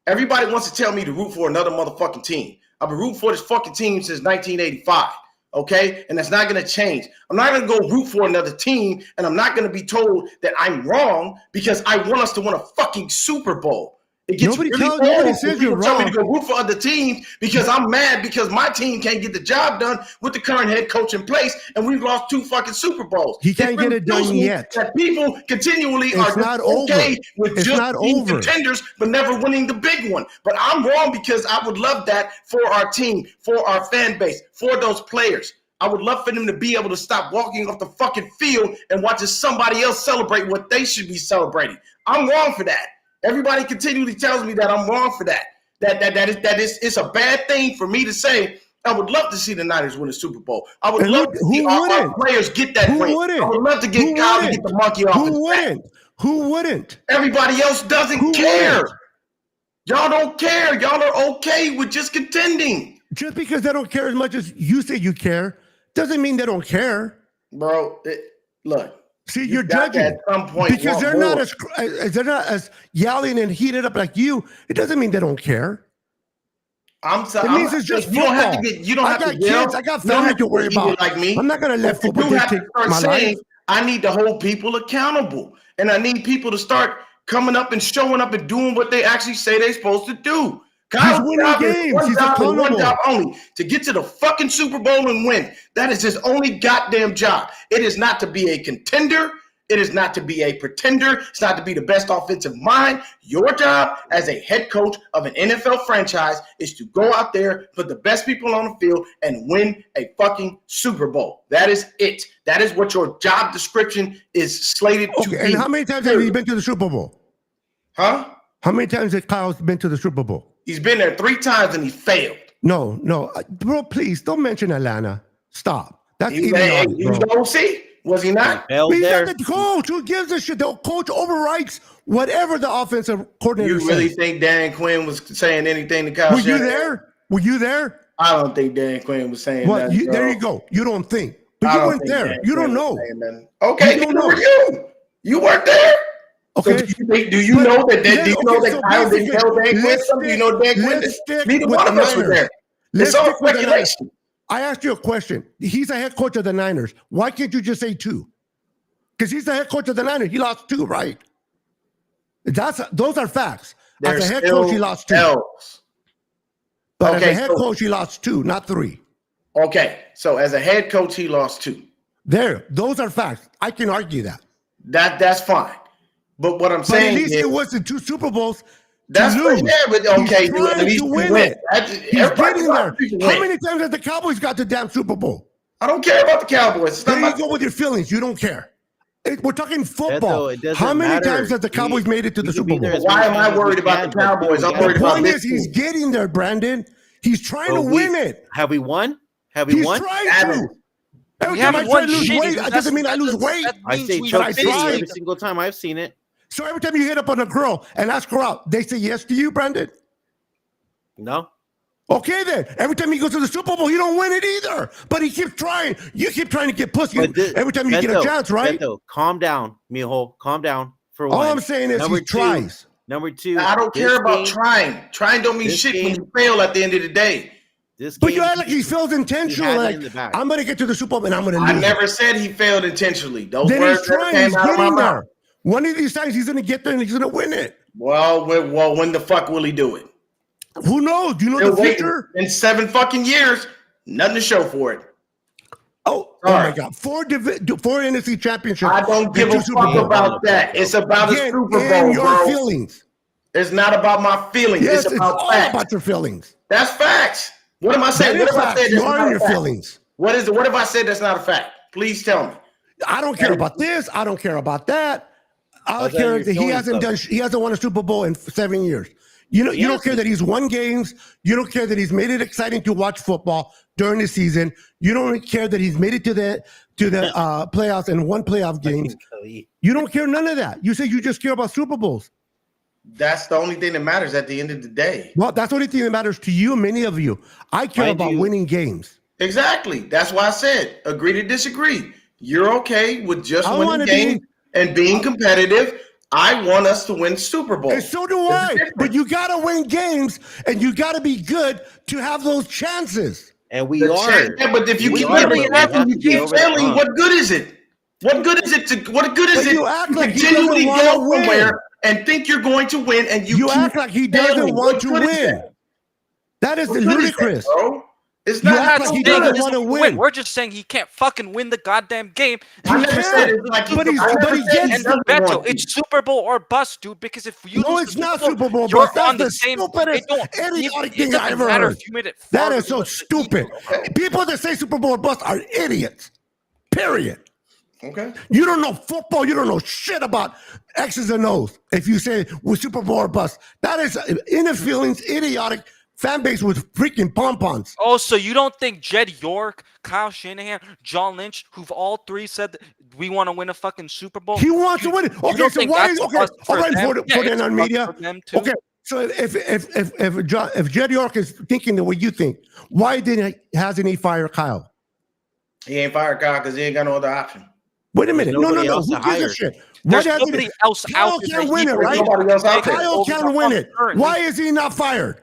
Speaker 2: Everybody wants to tell me to root for another motherfucking team. I've been rooting for this fucking team since 1985. Okay, and that's not going to change. I'm not going to go root for another team, and I'm not going to be told that I'm wrong because I want us to win a fucking Super Bowl. It gets
Speaker 3: nobody says you're wrong.
Speaker 2: Tell me to go root for other teams because I'm mad because my team can't get the job done with the current head coach in place, and we've lost 2 fucking Super Bowls.
Speaker 3: He can't get it done yet.
Speaker 2: That people continually are okay with just being contenders, but never winning the big one. But I'm wrong because I would love that for our team, for our fan base, for those players. I would love for them to be able to stop walking off the fucking field and watching somebody else celebrate what they should be celebrating. I'm wrong for that. Everybody continually tells me that I'm wrong for that. That is it's a bad thing for me to say. I would love to see the Niners win a Super Bowl. I would love to see our players get that ring. I would love to get Kyle to get the monkey off his back.
Speaker 3: Who wouldn't?
Speaker 2: Everybody else doesn't care. Y'all don't care. Y'all are okay with just contending.
Speaker 3: Just because they don't care as much as you say you care doesn't mean they don't care.
Speaker 2: Bro, look.
Speaker 3: See, you're judging
Speaker 2: at some point
Speaker 3: because they're not as yelling and heated up like you. It doesn't mean they don't care. It means it's just football.
Speaker 2: You don't have to yell.
Speaker 3: Kids. I got family to worry about.
Speaker 2: Like me.
Speaker 3: I'm not going to let football dictate my life.
Speaker 2: I need to hold people accountable, and I need people to start coming up and showing up and doing what they actually say they're supposed to do.
Speaker 3: He's winning games. He's accountable.
Speaker 2: One job only, to get to the fucking Super Bowl and win. That is his only goddamn job. It is not to be a contender. It is not to be a pretender. It's not to be the best offensive mind. Your job as a head coach of an NFL franchise is to go out there, put the best people on the field, and win a fucking Super Bowl. That is it. That is what your job description is slated to be.
Speaker 3: And how many times have you been to the Super Bowl?
Speaker 2: Huh?
Speaker 3: How many times has Kyle been to the Super Bowl?
Speaker 2: He's been there 3 times and he failed.
Speaker 3: No. Bro, please don't mention Atlanta. Stop. That's
Speaker 2: he was the OC. Was he not?
Speaker 3: He's not the coach. Who gives a shit? The coach overwrites whatever the offensive coordinator says.
Speaker 2: You really think Dan Quinn was saying anything to Kyle Shanahan?
Speaker 3: Were you there?
Speaker 2: I don't think Dan Quinn was saying that.
Speaker 3: There you go. You don't think. But you weren't there. You don't know.
Speaker 2: Okay, you were you. You weren't there.
Speaker 3: Okay.
Speaker 2: So do you know that Kyle didn't tell Dan Quinn something? You know Dan Quinn? Neither one of us were there. It's all speculation.
Speaker 3: I asked you a question. He's a head coach of the Niners. Why can't you just say 2? Because he's the head coach of the Niners. He lost 2, right? Those are facts. As a head coach, he lost 2. But as a head coach, he lost 2, not 3.
Speaker 2: Okay, so as a head coach, he lost 2.
Speaker 3: Those are facts. I can argue that.
Speaker 2: That's fine. But what I'm saying
Speaker 3: at least it wasn't 2 Super Bowls.
Speaker 2: That's
Speaker 3: lose.
Speaker 2: But okay, at least you win.
Speaker 3: He's getting there. How many times has the Cowboys got the damn Super Bowl?
Speaker 2: I don't care about the Cowboys.
Speaker 3: There you go with your feelings. You don't care. We're talking football.
Speaker 1: Beto, it doesn't
Speaker 3: How many
Speaker 1: matter.
Speaker 3: times has the Cowboys made it to the
Speaker 1: We can
Speaker 3: Super
Speaker 1: be there
Speaker 3: Bowl?
Speaker 1: as
Speaker 2: Why
Speaker 1: many
Speaker 2: am I
Speaker 1: times as we
Speaker 2: worried about
Speaker 1: can,
Speaker 2: the
Speaker 1: but
Speaker 2: Cowboys? I'm
Speaker 1: we
Speaker 2: worried
Speaker 3: The
Speaker 2: about
Speaker 3: point
Speaker 2: this
Speaker 3: is, he's
Speaker 2: team.
Speaker 3: getting there, Brandon. He's trying to win it.
Speaker 1: Have we won? Have we
Speaker 3: He's
Speaker 1: won?
Speaker 3: trying
Speaker 2: Haven't.
Speaker 3: to. Every
Speaker 4: We
Speaker 3: time I
Speaker 4: haven't
Speaker 3: try
Speaker 4: won
Speaker 3: to lose
Speaker 4: shit.
Speaker 3: weight, that doesn't mean I lose weight.
Speaker 1: I
Speaker 4: means
Speaker 1: say
Speaker 4: we
Speaker 3: Choke
Speaker 1: choke
Speaker 3: city
Speaker 1: city
Speaker 3: tried.
Speaker 1: every single time I've seen it.
Speaker 3: So every time you hit up on a girl and ask her out, they say yes to you, Brandon?
Speaker 1: No.
Speaker 3: Okay, then. Every time he goes to the Super Bowl, he don't win it either. But he keeps trying. You keep trying to get pussy every time you get a chance, right?
Speaker 1: Beto, calm down, mijo. Calm down. For
Speaker 3: All
Speaker 1: one.
Speaker 3: I'm saying is
Speaker 1: Number
Speaker 3: he tries.
Speaker 1: Number two.
Speaker 2: I don't
Speaker 1: this
Speaker 2: care about
Speaker 1: game-
Speaker 2: trying. Trying don't mean
Speaker 1: this
Speaker 2: shit when
Speaker 1: game-
Speaker 2: you fail at the end of the day.
Speaker 1: This
Speaker 3: But
Speaker 1: game,
Speaker 3: you act like he feels intentional.
Speaker 1: had it
Speaker 3: Like,
Speaker 1: in the bag.
Speaker 3: I'm going to get to the Super Bowl and I'm going to lose.
Speaker 2: I never said he failed intentionally. Those
Speaker 3: Then
Speaker 2: words
Speaker 3: he's
Speaker 2: never
Speaker 3: trying. He's
Speaker 2: came out of my
Speaker 3: getting
Speaker 2: mouth.
Speaker 3: there. One of these times he's going to get there and he's going to win it.
Speaker 2: Well, when the fuck will he do it?
Speaker 3: Who knows? Do you know
Speaker 2: Still
Speaker 3: the
Speaker 2: waiting.
Speaker 3: future?
Speaker 2: In 7 fucking years, nothing to show for it.
Speaker 3: Oh
Speaker 2: Sorry.
Speaker 3: my God. Four NFC championships.
Speaker 2: I don't give
Speaker 3: and
Speaker 2: a
Speaker 3: two Super
Speaker 2: fuck
Speaker 3: Bowls.
Speaker 2: about that. It's about a
Speaker 3: Get
Speaker 2: Super
Speaker 3: in
Speaker 2: Bowl,
Speaker 3: your
Speaker 2: bro.
Speaker 3: feelings.
Speaker 2: It's not about my feelings.
Speaker 3: Yes,
Speaker 2: it's
Speaker 3: it's
Speaker 2: about
Speaker 3: all
Speaker 2: facts.
Speaker 3: about your feelings.
Speaker 2: That's facts. What am I saying?
Speaker 3: That
Speaker 2: What
Speaker 3: is
Speaker 2: if I
Speaker 3: facts.
Speaker 2: said
Speaker 3: You
Speaker 2: that's
Speaker 3: are
Speaker 2: not
Speaker 3: in
Speaker 2: a
Speaker 3: your
Speaker 2: fact?
Speaker 3: feelings.
Speaker 2: What is it? What if I said that's not a fact? Please tell me.
Speaker 3: I don't care about this. I don't care about that. I
Speaker 1: How's that
Speaker 3: care
Speaker 1: your
Speaker 3: that he
Speaker 1: feelings,
Speaker 3: hasn't
Speaker 1: though?
Speaker 3: done. He hasn't won a Super Bowl in 7 years. You know, you don't care that he's won games. You don't care that he's made it exciting to watch football during the season. You don't care that he's made it to the playoffs and won playoff games. You don't care none of that. You say you just care about Super Bowls.
Speaker 2: That's the only thing that matters at the end of the day.
Speaker 3: Well, that's the only thing that matters to you, many of you. I care
Speaker 1: Mind
Speaker 3: about
Speaker 1: you-
Speaker 3: winning games.
Speaker 2: Exactly. That's why I said agree to disagree. You're okay with just
Speaker 3: I
Speaker 2: winning
Speaker 3: wanna
Speaker 2: games and being competitive. I want us to win Super Bowl.
Speaker 3: And so do I. But you got to win games and you got to be good to have those chances.
Speaker 1: And we
Speaker 2: The
Speaker 1: are.
Speaker 2: chance- yeah, but if you
Speaker 1: We
Speaker 2: keep
Speaker 1: are,
Speaker 2: literally
Speaker 1: but we have
Speaker 2: acting,
Speaker 1: to
Speaker 2: you
Speaker 1: get
Speaker 2: keep
Speaker 1: over the
Speaker 2: failing,
Speaker 1: hump.
Speaker 2: what good is it? What good is it to what good is
Speaker 3: But
Speaker 2: it
Speaker 3: you act
Speaker 2: to
Speaker 3: like he
Speaker 2: continually
Speaker 3: doesn't
Speaker 2: go
Speaker 3: wanna win.
Speaker 2: somewhere and think you're going to win and you keep
Speaker 3: act like he doesn't
Speaker 2: failing?
Speaker 3: want
Speaker 2: What
Speaker 3: to
Speaker 2: good is
Speaker 3: win.
Speaker 2: that?
Speaker 3: That is
Speaker 2: What good is that,
Speaker 3: ludicrous.
Speaker 2: bro? It's
Speaker 3: You
Speaker 2: not.
Speaker 3: act
Speaker 4: We're
Speaker 3: like he
Speaker 4: not saying
Speaker 3: doesn't
Speaker 4: doesn't
Speaker 3: wanna win.
Speaker 4: We're just saying he can't fucking win the goddamn game.
Speaker 2: I
Speaker 3: He
Speaker 2: never
Speaker 3: can,
Speaker 2: said it's like
Speaker 3: but he's-
Speaker 2: I never
Speaker 3: but he
Speaker 2: said
Speaker 3: gets-
Speaker 2: he
Speaker 4: And
Speaker 2: doesn't
Speaker 4: Beto,
Speaker 2: want to.
Speaker 4: it's Super Bowl or bust, dude. Because if you
Speaker 3: No,
Speaker 4: lose
Speaker 3: it's
Speaker 4: the
Speaker 3: not
Speaker 4: Super
Speaker 3: Super Bowl,
Speaker 4: you're
Speaker 3: but that's
Speaker 4: on the
Speaker 3: the
Speaker 4: same.
Speaker 3: stupidest,
Speaker 4: It don't-
Speaker 3: idiotic
Speaker 4: it
Speaker 3: thing I
Speaker 4: doesn't
Speaker 3: ever
Speaker 4: matter
Speaker 3: heard.
Speaker 4: if you made it
Speaker 3: That
Speaker 4: farther
Speaker 3: is so
Speaker 4: than the
Speaker 3: stupid.
Speaker 2: Okay.
Speaker 3: People that say Super Bowl or bust are idiots. Period.
Speaker 2: Okay.
Speaker 3: You don't know football. You don't know shit about X's and O's. If you say we're Super Bowl or bust, that is inner feelings, idiotic fan base with freaking pom-poms.
Speaker 4: Oh, so you don't think Jed York, Kyle Shanahan, John Lynch, who've all three said that we want to win a fucking Super Bowl?
Speaker 3: He wants to
Speaker 4: You-
Speaker 3: win it.
Speaker 4: you
Speaker 3: Okay,
Speaker 4: don't
Speaker 3: so
Speaker 4: think
Speaker 3: why
Speaker 4: that's
Speaker 3: is
Speaker 4: a
Speaker 3: okay?
Speaker 4: bust
Speaker 3: All right,
Speaker 4: them?
Speaker 3: for
Speaker 4: Yeah,
Speaker 3: the
Speaker 4: it's a
Speaker 3: on
Speaker 4: bust
Speaker 3: media.
Speaker 4: for them too.
Speaker 3: Okay, so if Jed York is thinking the way you think, why hasn't he fired Kyle?
Speaker 2: He ain't fired Kyle because he ain't got no other option.
Speaker 3: Wait a minute. No.
Speaker 1: nobody
Speaker 3: Who
Speaker 1: else to
Speaker 3: gives a
Speaker 1: hire.
Speaker 3: shit?
Speaker 4: There's
Speaker 3: hasn't
Speaker 4: nobody
Speaker 3: he-
Speaker 4: else
Speaker 3: Kyle
Speaker 4: out there
Speaker 3: can't
Speaker 4: that
Speaker 3: win
Speaker 4: he
Speaker 3: it,
Speaker 4: can
Speaker 3: right?
Speaker 2: Nobody else out there.
Speaker 3: Kyle
Speaker 4: over
Speaker 3: can
Speaker 4: the
Speaker 3: win
Speaker 4: hump
Speaker 3: it.
Speaker 4: currently.
Speaker 3: Why is he not fired?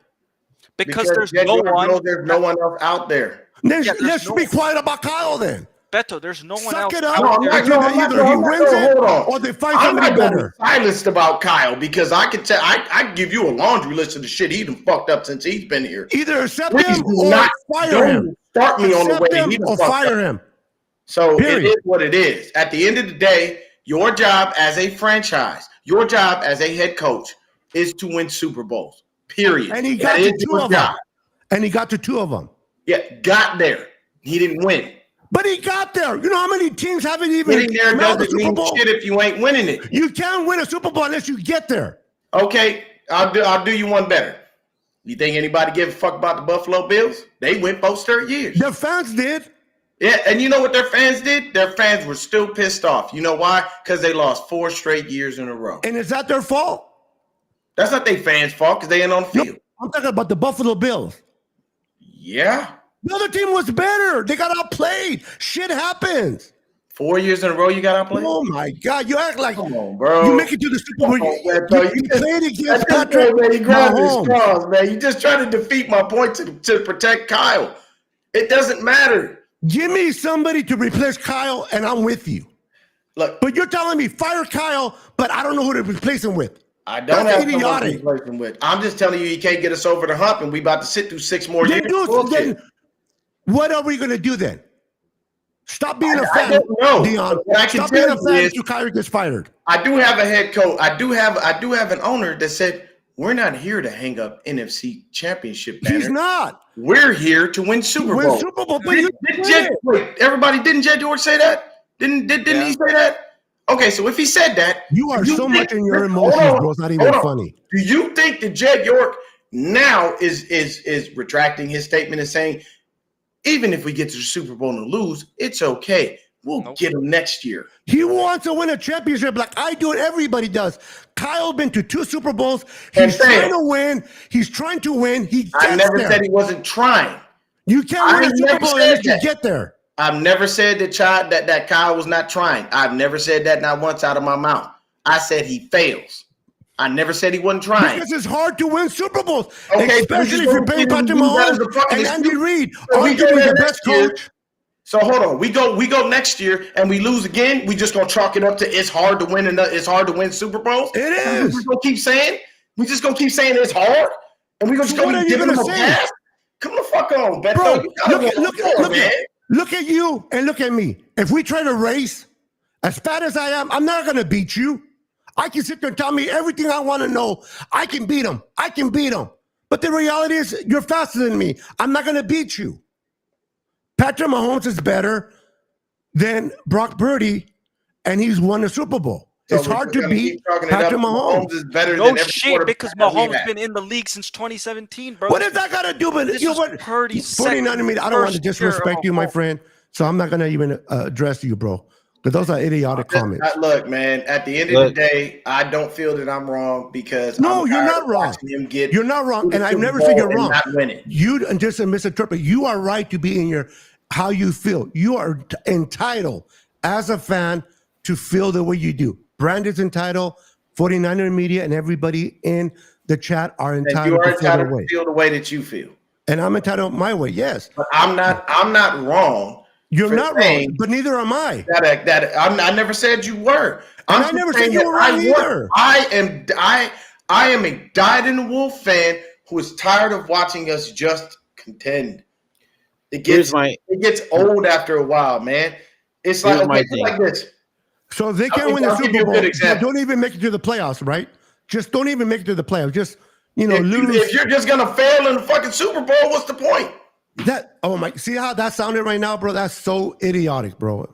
Speaker 4: Because there's
Speaker 2: Jed
Speaker 4: no
Speaker 2: York
Speaker 4: one.
Speaker 2: knows there's no one else out there.
Speaker 3: Then
Speaker 4: Yeah, there's
Speaker 3: let's
Speaker 4: no-
Speaker 3: be quiet about Kyle then.
Speaker 4: Beto, there's no one
Speaker 3: Suck
Speaker 4: else
Speaker 3: it
Speaker 4: out
Speaker 3: up.
Speaker 2: No, I'm
Speaker 4: there.
Speaker 2: not-
Speaker 3: Either
Speaker 2: no, I'm not-
Speaker 3: he
Speaker 2: no, I'm
Speaker 3: wins
Speaker 2: not-
Speaker 3: it
Speaker 2: hold on.
Speaker 3: or they find
Speaker 2: I'm
Speaker 3: somebody
Speaker 2: not gonna
Speaker 3: better.
Speaker 2: be silenced about Kyle because I can tell. I give you a laundry list of the shit he done fucked up since he's been here.
Speaker 3: Either accept
Speaker 2: Please
Speaker 3: him
Speaker 2: do
Speaker 3: or
Speaker 2: not
Speaker 3: fire him.
Speaker 2: don't start me on the
Speaker 3: Accept
Speaker 2: way
Speaker 3: him
Speaker 2: he done
Speaker 3: or
Speaker 2: fucked
Speaker 3: fire
Speaker 2: up.
Speaker 3: him.
Speaker 2: So
Speaker 3: Period.
Speaker 2: it is what it is. At the end of the day, your job as a franchise, your job as a head coach is to win Super Bowls. Period.
Speaker 3: And he got
Speaker 2: That
Speaker 3: to
Speaker 2: is
Speaker 3: two
Speaker 2: your
Speaker 3: of them.
Speaker 2: job.
Speaker 3: And he got to two of them.
Speaker 2: Yeah, got there. He didn't win.
Speaker 3: But he got there. You know how many teams haven't even
Speaker 2: Winning there
Speaker 3: smelled the
Speaker 2: doesn't
Speaker 3: Super
Speaker 2: mean
Speaker 3: Bowl?
Speaker 2: shit if you ain't winning it.
Speaker 3: You can't win a Super Bowl unless you get there.
Speaker 2: Okay, I'll do you one better. You think anybody give a fuck about the Buffalo Bills? They went both straight years.
Speaker 3: The fans did.
Speaker 2: Yeah, and you know what their fans did? Their fans were still pissed off. You know why? Because they lost 4 straight years in a row.
Speaker 3: And is that their fault?
Speaker 2: That's not their fans' fault because they ain't on the
Speaker 3: No,
Speaker 2: field.
Speaker 3: I'm talking about the Buffalo Bills.
Speaker 2: Yeah.
Speaker 3: The other team was better. They got outplayed. Shit happens.
Speaker 2: 4 years in a row you got outplayed?
Speaker 3: Oh my God. You act like
Speaker 2: Come on, bro.
Speaker 3: you make it to the Super Bowl.
Speaker 2: Come on, man,
Speaker 3: You
Speaker 2: bro. You just-
Speaker 3: played
Speaker 2: At
Speaker 3: against
Speaker 2: this
Speaker 3: Patrick
Speaker 2: point, man, you grabbing
Speaker 3: Mahomes.
Speaker 2: straws, man. You just trying to defeat my point to protect Kyle. It doesn't matter.
Speaker 3: Give me somebody to replace Kyle, and I'm with you.
Speaker 2: Look,
Speaker 3: But you're telling me fire Kyle, but I don't know who to replace him with.
Speaker 2: I don't
Speaker 3: That's
Speaker 2: have someone to
Speaker 3: idiotic.
Speaker 2: replace him with. I'm just telling you, you can't get us over the hump, and we about to sit through 6 more years.
Speaker 3: Then what are we going to do then? Stop being a
Speaker 2: I
Speaker 3: fan,
Speaker 2: don't know.
Speaker 3: Deon.
Speaker 2: What I can
Speaker 3: Stop being
Speaker 2: tell
Speaker 3: a
Speaker 2: you
Speaker 3: fan
Speaker 2: is-
Speaker 3: until Kyrie gets fired.
Speaker 2: I do have a head coach. I do have an owner that said we're not here to hang up NFC championship banners.
Speaker 3: He's not.
Speaker 2: We're here to win Super
Speaker 3: Win
Speaker 2: Bowl.
Speaker 3: Super Bowl, but
Speaker 2: Did
Speaker 3: you
Speaker 2: Jed,
Speaker 3: win it.
Speaker 2: wait, everybody, didn't Jed George say that? Didn't he say that? Okay, so if he said that,
Speaker 3: You are
Speaker 2: do
Speaker 3: so much in your
Speaker 2: hold
Speaker 3: emotions,
Speaker 2: on,
Speaker 3: bro. It's not
Speaker 2: hold
Speaker 3: even
Speaker 2: on.
Speaker 3: funny.
Speaker 2: Do you think that Jed York now is retracting his statement and saying, even if we get to the Super Bowl and lose, it's okay. We'll
Speaker 4: Nope.
Speaker 2: get him next year.
Speaker 3: He wants to win a championship like I do and everybody does. Kyle been to 2 Super Bowls.
Speaker 2: And
Speaker 3: He's trying
Speaker 2: failed.
Speaker 3: to win. He's trying to win. He
Speaker 2: I
Speaker 3: gets
Speaker 2: never
Speaker 3: there.
Speaker 2: said he wasn't trying.
Speaker 3: You can't win
Speaker 2: I
Speaker 3: a Super
Speaker 2: never
Speaker 3: Bowl
Speaker 2: said
Speaker 3: unless you
Speaker 2: that.
Speaker 3: get there.
Speaker 2: I've never said that Kyle was not trying. I've never said that not once out of my mouth. I said he fails. I never said he wasn't trying.
Speaker 3: Because it's hard to win Super Bowls,
Speaker 2: Okay,
Speaker 3: especially if you're paying Patrick Mahomes and Andy Reid, arguably the best coach.
Speaker 2: So hold on, we go next year and we lose again. We just gonna chalk it up to it's hard to win and it's hard to win Super Bowls.
Speaker 3: It is.
Speaker 2: We gonna keep saying it's hard, and we gonna just
Speaker 3: So what
Speaker 2: gonna
Speaker 3: are
Speaker 2: be
Speaker 3: you
Speaker 2: giving
Speaker 3: gonna
Speaker 2: them a
Speaker 3: say?
Speaker 2: pass. Come the fuck on, Beto.
Speaker 3: Bro,
Speaker 2: You gotta
Speaker 3: look at you and look at me. If we try to race, as fat as I am, I'm not gonna beat you. I can sit there and tell me everything I want to know. I can beat him. But the reality is, you're faster than me. I'm not gonna beat you. Patrick Mahomes is better than Brock Purdy, and he's won the Super Bowl. It's hard to beat Patrick Mahomes.
Speaker 2: Is better
Speaker 4: No
Speaker 2: than every
Speaker 4: shit, because
Speaker 2: quarterback that we
Speaker 4: Mahomes
Speaker 2: had.
Speaker 4: been in the league since 2017, bro.
Speaker 3: What does that got to do with it?
Speaker 4: This
Speaker 3: You know
Speaker 4: is
Speaker 3: what?
Speaker 4: Purdy's
Speaker 3: 49 meter. I don't want to
Speaker 4: first year
Speaker 3: disrespect
Speaker 4: of
Speaker 3: you, my
Speaker 4: Mahomes.
Speaker 3: friend. So I'm not going to even address you, bro. Because those are idiotic comments.
Speaker 2: Look, man. At the end of the day, I don't feel that I'm wrong because
Speaker 3: No,
Speaker 2: I'm
Speaker 3: you're
Speaker 2: tired
Speaker 3: not
Speaker 2: of
Speaker 3: wrong.
Speaker 2: watching him get
Speaker 3: You're not wrong,
Speaker 2: to the
Speaker 3: and I've
Speaker 2: Super
Speaker 3: never
Speaker 2: Bowl
Speaker 3: said you're
Speaker 2: and
Speaker 3: wrong.
Speaker 2: not winning.
Speaker 3: You just misinterpret. You are right to be in your how you feel. You are entitled as a fan to feel the way you do. Brandon's entitled. 49er media and everybody in the chat are
Speaker 2: And
Speaker 3: entitled
Speaker 2: you are
Speaker 3: to feel their
Speaker 2: entitled
Speaker 3: way.
Speaker 2: to feel the way that you feel.
Speaker 3: And I'm entitled my way. Yes,
Speaker 2: But I'm not wrong.
Speaker 3: you're
Speaker 2: for
Speaker 3: not wrong,
Speaker 2: saying
Speaker 3: but neither am I.
Speaker 2: I never said you were.
Speaker 3: And
Speaker 2: I'm
Speaker 3: I
Speaker 2: just
Speaker 3: never
Speaker 2: saying
Speaker 3: said you
Speaker 2: that
Speaker 3: were wrong either.
Speaker 2: I am a dyed-in-the-wool fan who is tired of watching us just contend. It gets old after a while, man. It's like, okay, it's like this.
Speaker 3: So they can't win the
Speaker 2: I'll give
Speaker 3: Super
Speaker 2: you a
Speaker 3: Bowl.
Speaker 2: good example.
Speaker 3: Don't even make it to the playoffs, right? Just don't even make it to the playoffs. Just
Speaker 2: If
Speaker 3: lose.
Speaker 2: you're just gonna fail in the fucking Super Bowl, what's the point?
Speaker 3: See how that sounded right now, bro? That's so idiotic, bro.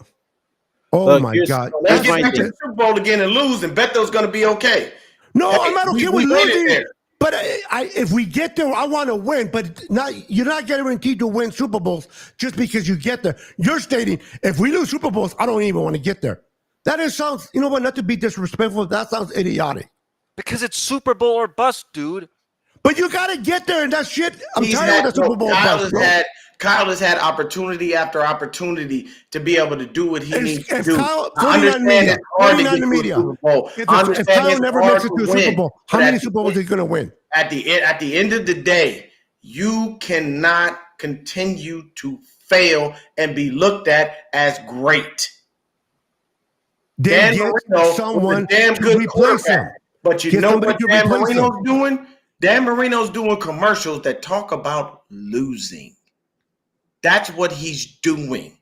Speaker 3: Oh
Speaker 1: Look,
Speaker 3: my God.
Speaker 2: Let's
Speaker 1: Here's
Speaker 2: get
Speaker 1: my
Speaker 2: back to
Speaker 1: thing.
Speaker 2: the Super Bowl again and lose, and Beto's gonna be okay.
Speaker 3: No,
Speaker 2: Hey,
Speaker 3: I'm not okay
Speaker 2: we
Speaker 3: with
Speaker 2: made it
Speaker 3: losing.
Speaker 2: there.
Speaker 3: But if we get there, I want to win. But you're not guaranteed to win Super Bowls just because you get there. You're stating if we lose Super Bowls, I don't even want to get there. That sounds, you know what? Not to be disrespectful, that sounds idiotic.
Speaker 4: Because it's Super Bowl or bust, dude.
Speaker 3: But you got to get there, and that shit. I'm tired of the Super Bowl.
Speaker 2: Kyle has had opportunity after opportunity to be able to do what he needs to do.
Speaker 3: Kyle,
Speaker 2: I understand it's hard to get to a Super Bowl.
Speaker 3: If Kyle never makes it to a Super Bowl, how many Super Bowls is he going to win?
Speaker 2: At the end of the day, you cannot continue to fail and be looked at as great. Dan Marino was a damn good quarterback. But you know what Dan Marino's doing? Dan Marino's doing commercials that talk about losing. That's what he's doing.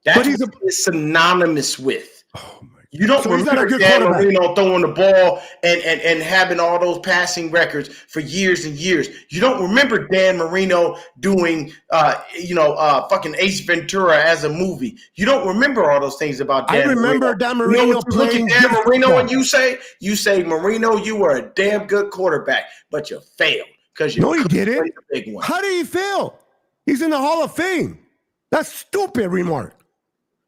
Speaker 2: That's what he's synonymous with.
Speaker 3: Oh my God.
Speaker 2: You don't remember Dan Marino throwing the ball and having all those passing records for years and years. You don't remember Dan Marino doing, fucking Ace Ventura as a movie. You don't remember all those things about Dan Marino.
Speaker 3: I remember Dan Marino playing.
Speaker 2: Dan Marino, and you say, Marino, you were a damn good quarterback, but you failed because you.
Speaker 3: No, he didn't.
Speaker 2: The big one.
Speaker 3: How did he fail? He's in the Hall of Fame. That's stupid remark.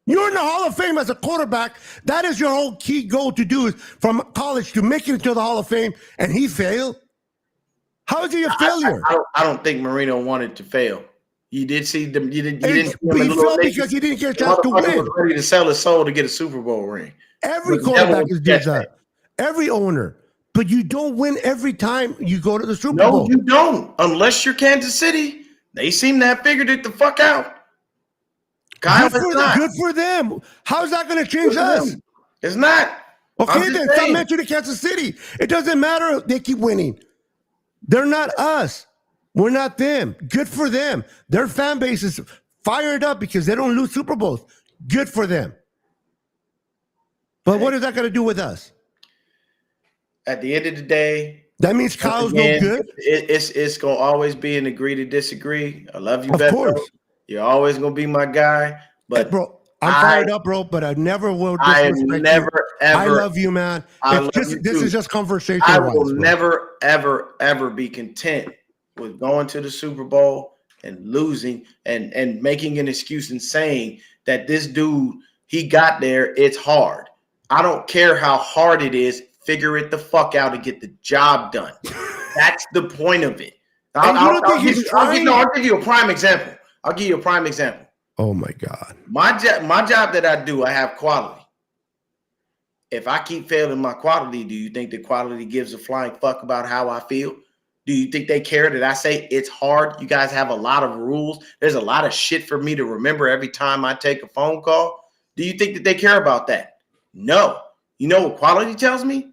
Speaker 3: You're in the Hall of Fame as a quarterback. That is your whole key goal to do is from college to make it into the Hall of Fame, and he failed. How is he a failure?
Speaker 2: I don't think Marino wanted to fail. You did see them. You didn't.
Speaker 3: He failed because he didn't get a chance to win.
Speaker 2: Was ready to sell his soul to get a Super Bowl ring.
Speaker 3: Every quarterback is doing that. Every owner. But you don't win every time you go to the Super Bowl.
Speaker 2: No, you don't. Unless you're Kansas City. They seem to have figured it the fuck out.
Speaker 3: Good for them. How's that going to change us?
Speaker 2: It's not.
Speaker 3: Okay, then stop mentioning Kansas City. It doesn't matter if they keep winning. They're not us. We're not them. Good for them. Their fan base is fired up because they don't lose Super Bowls. Good for them. But what is that going to do with us?
Speaker 2: At the end of the day,
Speaker 3: that means Kyle's no good.
Speaker 2: It's gonna always be an agree to disagree. I love you,
Speaker 3: of
Speaker 2: Beto.
Speaker 3: Course.
Speaker 2: You're always gonna be my guy. But
Speaker 3: hey, bro, I'm fired up, bro, but I never will
Speaker 2: I
Speaker 3: disrespect
Speaker 2: never,
Speaker 3: you.
Speaker 2: ever.
Speaker 3: I love you, man.
Speaker 2: I love you
Speaker 3: This
Speaker 2: too.
Speaker 3: is just conversation.
Speaker 2: I will never, ever, ever be content with going to the Super Bowl and losing and making an excuse and saying that this dude, he got there, it's hard. I don't care how hard it is. Figure it the fuck out and get the job done. That's the point of it. I'll give you a prime example. I'll give you a prime example.
Speaker 3: Oh my God.
Speaker 2: My job that I do, I have quality. If I keep failing my quality, do you think the quality gives a flying fuck about how I feel? Do you think they care that I say it's hard? You guys have a lot of rules. There's a lot of shit for me to remember every time I take a phone call. Do you think that they care about that? No. You know what quality tells me?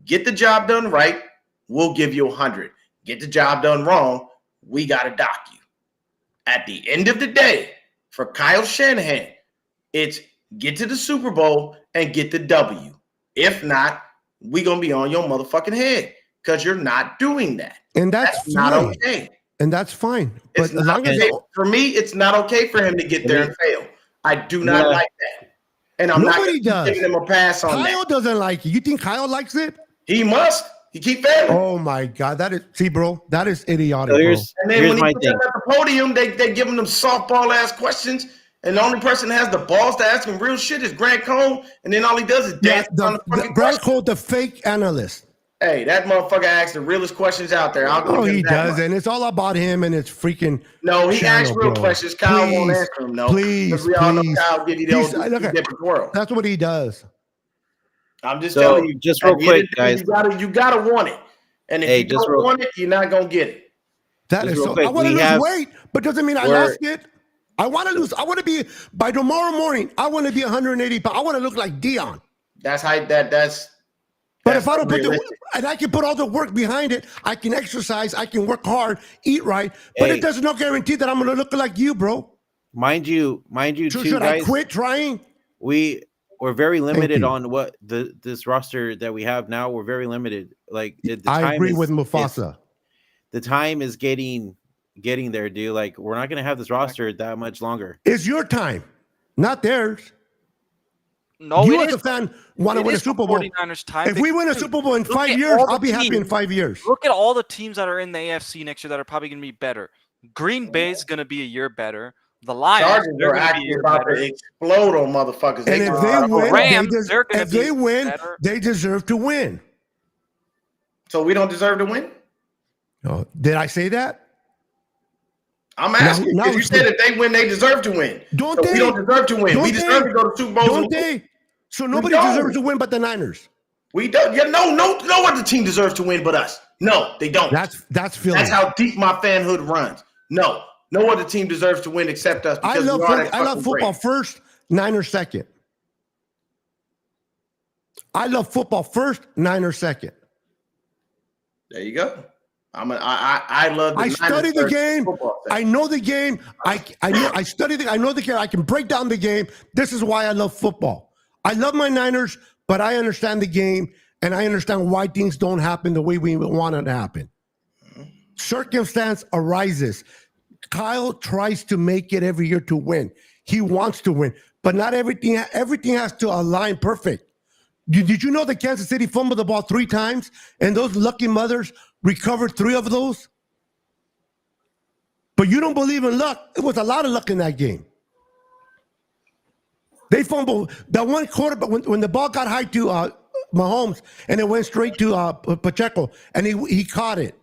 Speaker 2: Get the job done right, we'll give you 100. Get the job done wrong, we got to dock you. At the end of the day, for Kyle Shanahan, it's get to the Super Bowl and get the W. If not, we going to be on your motherfucking head because you're not doing that.
Speaker 3: And that's
Speaker 2: not okay.
Speaker 3: And that's fine.
Speaker 2: But for me, it's not okay for him to get there and fail. I do not like that. And I'm not giving him a pass on that.
Speaker 3: Kyle doesn't like it. You think Kyle likes it?
Speaker 2: He must. He keep failing.
Speaker 3: Oh my God, bro, that is idiotic.
Speaker 2: So and then when he puts him at the podium, they give him them softball ass questions, and the only person that has the balls to ask him real shit is Grant Cohn, and then all he does is dance on the fucking
Speaker 3: Grant Cohn, the fake analyst.
Speaker 2: Hey, that motherfucker asks the realest questions out there.
Speaker 3: He does, and it's all about him, and it's freaking.
Speaker 2: No, he asks real questions. Kyle won't answer them. No,
Speaker 3: please,
Speaker 2: we all know Kyle give you those different world.
Speaker 3: That's what he does.
Speaker 2: I'm just telling you,
Speaker 5: just real quick, guys.
Speaker 2: You gotta want it, and if you don't want it, you're not gonna get it.
Speaker 3: That is so. I want to lose weight, but doesn't mean I lost it. I want to lose. I want to be by tomorrow morning. I want to be 180 pounds. I want to look like Deon.
Speaker 2: That's how that's.
Speaker 3: But if I don't put and I can put all the work behind it, I can exercise, I can work hard, eat right, but it does not guarantee that I'm going to look like you, bro.
Speaker 5: Mind you,
Speaker 3: should I quit trying?
Speaker 5: We're very limited on what this roster that we have now. We're very limited. Like
Speaker 3: I agree with Mufasa.
Speaker 5: The time is getting there, dude. Like we're not going to have this roster that much longer.
Speaker 3: It's your time, not theirs.
Speaker 4: No,
Speaker 3: you as a fan want to win a Super Bowl.
Speaker 4: 49ers time.
Speaker 3: If we win a Super Bowl in 5 years, I'll be happy in 5 years.
Speaker 4: Look at all the teams that are in the AFC next year that are probably going to be better. Green Bay's going to be a year better. The Lions are actually
Speaker 2: about to explode on motherfuckers.
Speaker 3: And if they win, they deserve to win.
Speaker 2: So we don't deserve to win?
Speaker 3: Oh, did I say that?
Speaker 2: I'm asking because you said if they win, they deserve to win. We don't deserve to win. We deserve to go to Super Bowl.
Speaker 3: Don't they? So nobody deserves to win but the Niners.
Speaker 2: We don't. Yeah, no other team deserves to win but us. No, they don't.
Speaker 3: That's feeling.
Speaker 2: That's how deep my fanhood runs. No other team deserves to win except us.
Speaker 3: I love football first, Niners second. I love football first, Niners second.
Speaker 2: There you go. I love the
Speaker 3: I study the game. I know the game. I study I know the game. I can break down the game. This is why I love football. I love my Niners, but I understand the game and I understand why things don't happen the way we want it to happen. Circumstance arises. Kyle tries to make it every year to win. He wants to win, but not everything has to align perfect. Did you know that Kansas City fumbled the ball 3 times and those lucky mothers recovered 3 of those? But you don't believe in luck. It was a lot of luck in that game. They fumbled that one quarterback when the ball got high to Mahomes and it went straight to Pacheco and he caught it.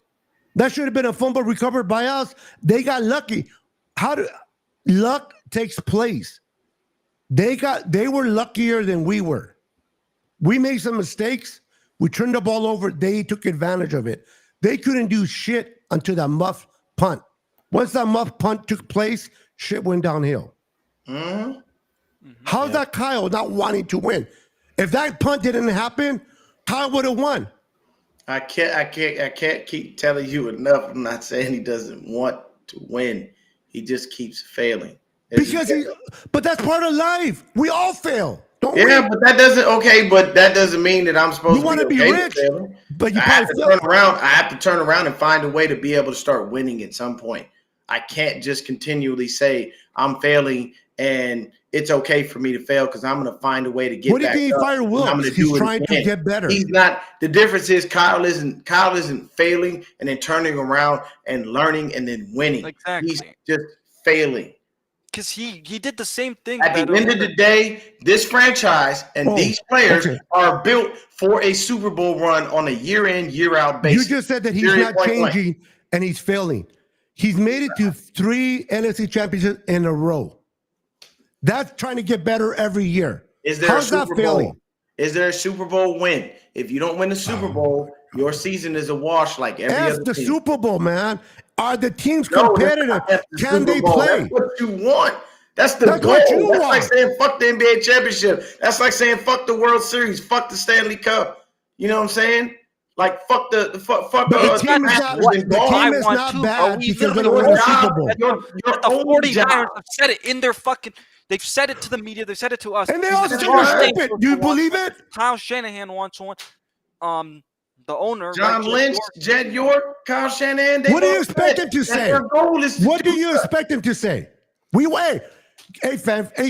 Speaker 3: That should have been a fumble recovered by us. They got lucky. Luck takes place? They were luckier than we were. We made some mistakes. We turned the ball over. They took advantage of it. They couldn't do shit until that muff punt. Once that muff punt took place, shit went downhill. Mm-hmm. How's that Kyle not wanting to win? If that punt didn't happen, Kyle would have won.
Speaker 2: I can't keep telling you enough. I'm not saying he doesn't want to win. He just keeps failing.
Speaker 3: But that's part of life. We all fail.
Speaker 2: But that doesn't mean that I'm supposed to be rich.
Speaker 3: But
Speaker 2: I have to turn around and find a way to be able to start winning at some point. I can't just continually say I'm failing and it's okay for me to fail because I'm going to find a way to get
Speaker 3: What do you
Speaker 2: back
Speaker 3: think he
Speaker 2: up.
Speaker 3: fired
Speaker 2: I'm
Speaker 3: Wilkes?
Speaker 2: going to
Speaker 3: He's
Speaker 2: do it
Speaker 3: trying to
Speaker 2: again.
Speaker 3: get better.
Speaker 2: He's not. The difference is Kyle isn't failing and then turning around and learning and then winning.
Speaker 4: Exactly.
Speaker 2: He's just failing.
Speaker 4: Because he did the same thing.
Speaker 2: At the end of the day, this franchise and these players are built for a Super Bowl run on a year-in, year-out basis.
Speaker 3: You just said that he's not changing and he's failing. He's made it to 3 NFC championships in a row. That's trying to get better every year.
Speaker 2: Is there
Speaker 3: How's
Speaker 2: a Super
Speaker 3: that failing?
Speaker 2: Bowl? Is there a Super Bowl win? If you don't win the Super Bowl, your season is a wash like every other
Speaker 3: the
Speaker 2: team.
Speaker 3: Super Bowl, man. Are the teams competitive? Can they play?
Speaker 2: That's what you want. That's the goal.
Speaker 3: What you
Speaker 2: That's
Speaker 3: want.
Speaker 2: like saying fuck the NBA championship. That's like saying fuck the World Series. Fuck the Stanley Cup. You know what I'm saying? Like fuck the
Speaker 3: the team is not bad because they're going to win a Super Bowl.
Speaker 4: The 49ers have said it in their fucking. They've said it to the media. They've said it to us.
Speaker 3: And they all say you're stupid. Do you believe it?
Speaker 4: Kyle Shanahan wants one. The owner,
Speaker 2: John Lynch, Jed York, Kyle Shanahan.
Speaker 3: What do you expect him to say? What do you expect him to say? Hey,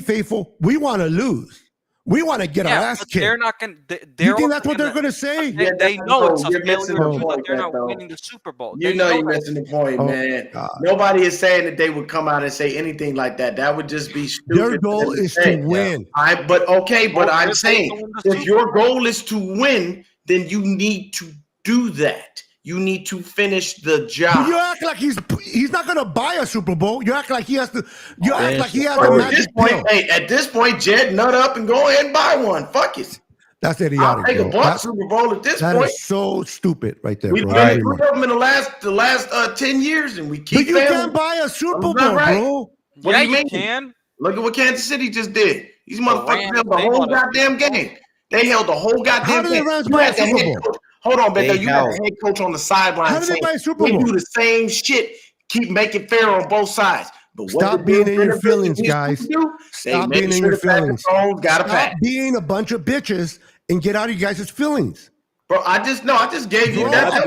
Speaker 3: faithful, we want to lose. We want to get our ass kicked.
Speaker 4: They're not going to.
Speaker 3: You think that's what they're going to say?
Speaker 4: They know it's a failure that they're not winning the Super Bowl.
Speaker 2: You know you're missing the point, man. God. Nobody is saying that they would come out and say anything like that. That would just be stupid.
Speaker 3: Their goal is to win.
Speaker 2: But I'm saying if your goal is to win, then you need to do that. You need to finish the job.
Speaker 3: But you act like he's not going to buy a Super Bowl. You act like he has to. You act like he has a magic pill.
Speaker 2: At this point, Jed, nut up and go ahead and buy one. Fuck it.
Speaker 3: That's idiotic.
Speaker 2: I'll take a buck Super Bowl at this point.
Speaker 3: That is so stupid, right there.
Speaker 2: We've been through them in the last 10 years, and we keep.
Speaker 3: But you can't buy a Super Bowl, bro.
Speaker 2: What do you mean?
Speaker 4: Can.
Speaker 2: Look at what Kansas City just did. These motherfuckers held the whole goddamn game. They held the whole goddamn game.
Speaker 3: How did the Rams buy a Super Bowl?
Speaker 2: Hold on, Beto. You got the head coach on the sideline.
Speaker 3: How did they buy a Super Bowl?
Speaker 2: They do the same shit. Keep making fair on both sides. But
Speaker 3: stop being in your feelings, guys. Stop being in your feelings. Stop being a bunch of bitches and get out of you guys' feelings.
Speaker 2: Bro, I just gave you that.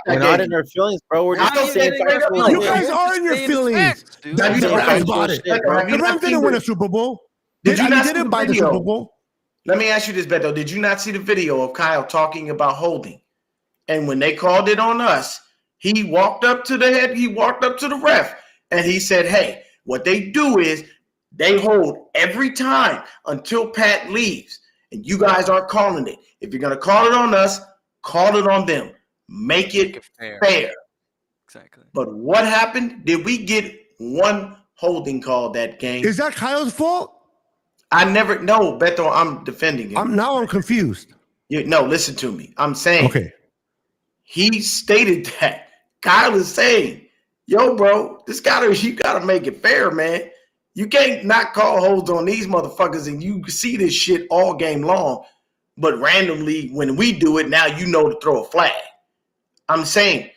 Speaker 5: We're not in our feelings, bro. We're just saying
Speaker 3: you guys are in your feelings. The Rams didn't win a Super Bowl. They didn't buy the Super Bowl.
Speaker 2: Let me ask you this, Beto. Did you not see the video of Kyle talking about holding? And when they called it on us, he walked up to the ref, and he said, hey, what they do is they hold every time until Pat leaves. And you guys aren't calling it. If you're going to call it on us, call it on them. Make it fair.
Speaker 4: Exactly.
Speaker 2: But what happened? Did we get one holding call that game?
Speaker 3: Is that Kyle's fault?
Speaker 2: I never know, Beto. I'm defending him.
Speaker 3: I'm confused.
Speaker 2: No, listen to me. I'm saying he stated that. Kyle is saying, yo, bro, you gotta make it fair, man. You can't not call holds on these motherfuckers, and you see this shit all game long. But randomly, when we do it, now you know to throw a flag. I'm saying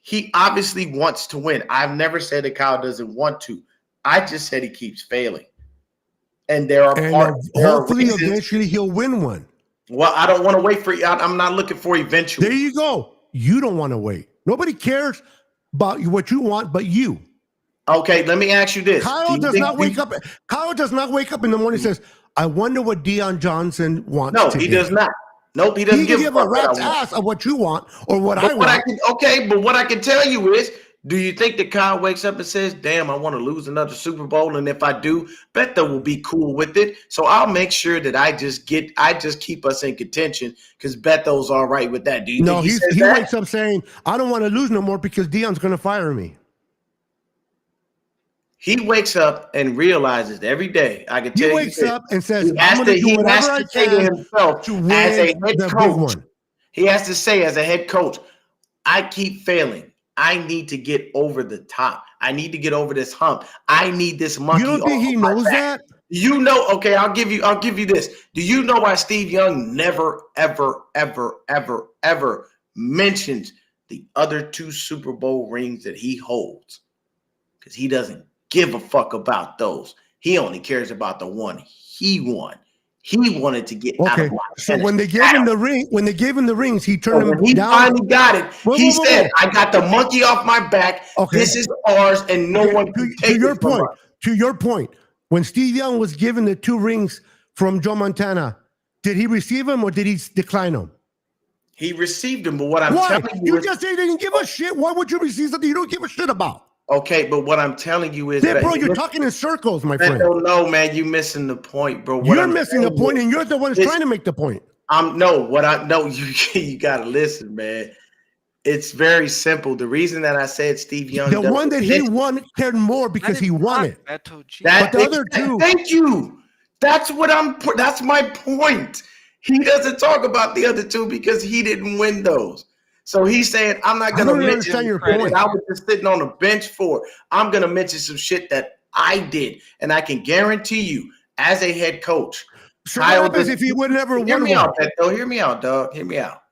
Speaker 2: he obviously wants to win. I've never said that Kyle doesn't want to. I just said he keeps failing. And
Speaker 3: hopefully eventually he'll win one.
Speaker 2: Well, I don't want to wait for you. I'm not looking for eventually.
Speaker 3: There you go. You don't want to wait. Nobody cares about what you want but you.
Speaker 2: Okay, let me ask you this.
Speaker 3: Kyle does not wake up in the morning and says, I wonder what Deon Johnson wants.
Speaker 2: No, he does not. Nope, he doesn't give
Speaker 3: a rat's ass of what you want or what I want.
Speaker 2: But what I can tell you is, do you think that Kyle wakes up and says, damn, I want to lose another Super Bowl, and if I do, Beto will be cool with it. So I'll make sure that I just keep us in contention because Beto's all right with that. Do you think he
Speaker 3: wakes up saying, I don't want to lose no more because Deon's going to fire me?
Speaker 2: He wakes up and realizes every day. I can tell you.
Speaker 3: He wakes up and says, I'm going to do whatever I can to himself
Speaker 2: to win as a head coach. He has to say as a head coach, I keep failing. I need to get over the top. I need to get over this hump. I need this monkey.
Speaker 3: You don't think he knows that?
Speaker 2: You know, okay, I'll give you this. Do you know why Steve Young never, ever, ever, ever, ever mentions the other 2 Super Bowl rings that he holds? Because he doesn't give a fuck about those. He only cares about the one he won. He wanted to get out of my
Speaker 3: So when they gave him the rings, he turned them down.
Speaker 2: He finally got it. He said, I got the monkey off my back. Okay. This is ours, and no one can take it from us.
Speaker 3: To your point, When Steve Young was given the 2 rings from Joe Montana, did he receive them or did he decline them?
Speaker 2: He received them, but what I'm
Speaker 3: Why?
Speaker 2: telling you
Speaker 3: You
Speaker 2: is,
Speaker 3: just say they didn't give a shit. Why would you receive something you don't give a shit about?
Speaker 2: okay, but what I'm telling you is,
Speaker 3: Bro, you're talking in circles, my friend.
Speaker 2: No, man, you missing the point, bro.
Speaker 3: You're missing the point, and you're the one who's trying to make the point.
Speaker 2: You gotta listen, man. It's very simple. The reason that I said Steve Young,
Speaker 3: the one that he won cared more because he won it. But the other two,
Speaker 2: thank you. That's my point. He doesn't talk about the other two because he didn't win those. So he's saying, I'm not going to mention
Speaker 3: your point.
Speaker 2: I was just sitting on the bench for. I'm going to mention some shit that I did. And I can guarantee you, as a head coach,
Speaker 3: so what happens if he would never won?
Speaker 2: Hear me out, Beto. Hear me out, dog. Hear me out.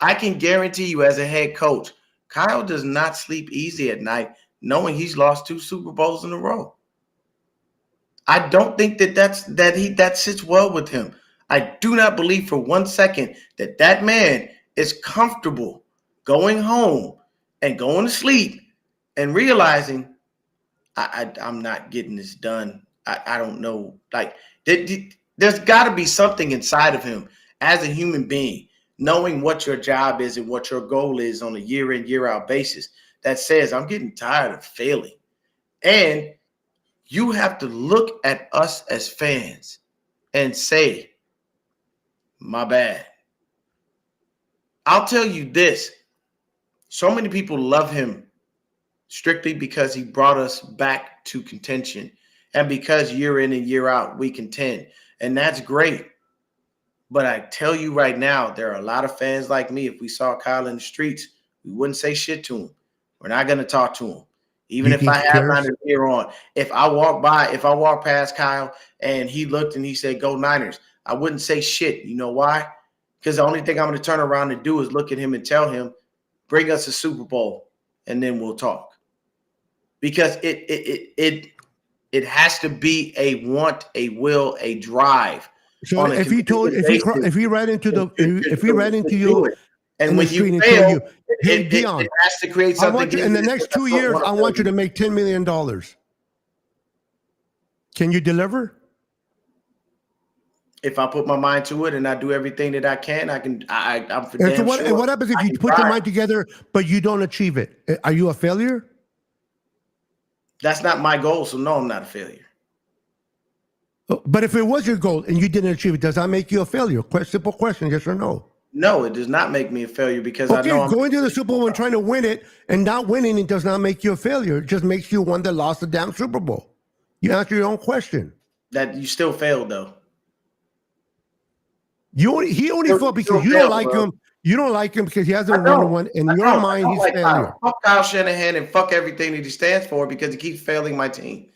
Speaker 2: I can guarantee you, as a head coach, Kyle does not sleep easy at night knowing he's lost 2 Super Bowls in a row. I don't think that sits well with him. I do not believe for 1 second that man is comfortable going home and going to sleep and realizing I'm not getting this done. I don't know. Like there's got to be something inside of him as a human being, knowing what your job is and what your goal is on a year in, year out basis that says, I'm getting tired of failing. And you have to look at us as fans and say, my bad. I'll tell you this. So many people love him strictly because he brought us back to contention and because year in and year out we contend. And that's great. But I tell you right now, there are a lot of fans like me. If we saw Kyle in the streets, we wouldn't say shit to him. We're not going to talk to him. Even if I have Niners gear on. If I walk past Kyle and he looked and he said, go Niners, I wouldn't say shit. You know why? Because the only thing I'm going to turn around and do is look at him and tell him, bring us a Super Bowl, and then we'll talk. Because it has to be a want, a will, a drive.
Speaker 3: So if he ran into you,
Speaker 2: and when you fail,
Speaker 3: hey, Deon,
Speaker 2: it has to create something.
Speaker 3: In the next 2 years, I want you to make $10 million. Can you deliver?
Speaker 2: If I put my mind to it and I do everything that I can, I'm for damn sure.
Speaker 3: And what happens if you put your mind together, but you don't achieve it? Are you a failure?
Speaker 2: That's not my goal, so no, I'm not a failure.
Speaker 3: But if it was your goal and you didn't achieve it, does that make you a failure? Simple question, yes or no?
Speaker 2: No, it does not make me a failure because I know
Speaker 3: going to the Super Bowl and trying to win it and not winning it does not make you a failure. It just makes you one that lost the damn Super Bowl. You answer your own question.
Speaker 2: That you still failed though.
Speaker 3: He only failed because you don't like him. You don't like him because he hasn't won one. In your mind, he's a failure.
Speaker 2: Fuck Kyle Shanahan and fuck everything that he stands for because he keeps failing my team,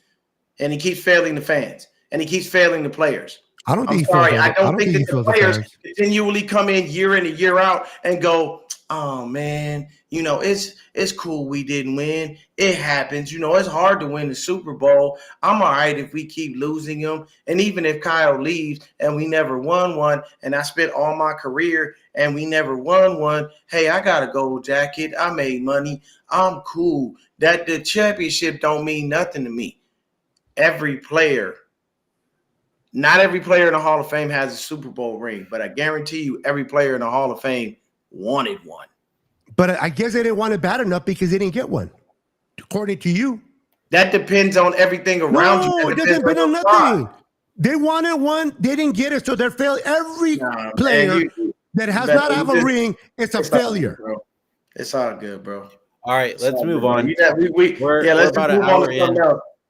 Speaker 2: and he keeps failing the fans, and he keeps failing the players.
Speaker 3: I don't think
Speaker 2: that the players continually come in and year out and go, oh man, it's cool we didn't win. It happens. It's hard to win the Super Bowl. I'm all right if we keep losing them. And even if Kyle leaves and we never won one, and I spent all my career and we never won one, hey, I got a gold jacket. I made money. I'm cool. That the championship don't mean nothing to me. Not every player in the Hall of Fame has a Super Bowl ring, but I guarantee you every player in the Hall of Fame wanted one.
Speaker 3: But I guess they didn't want it bad enough because they didn't get one, according to you.
Speaker 2: That depends on everything around you.
Speaker 3: No, it doesn't depend on nothing. They wanted one, they didn't get it, so they're failing. Every player that has not have a ring, it's a failure.
Speaker 2: It's all good, bro.
Speaker 5: All right, let's move on.
Speaker 2: Let's about an hour in.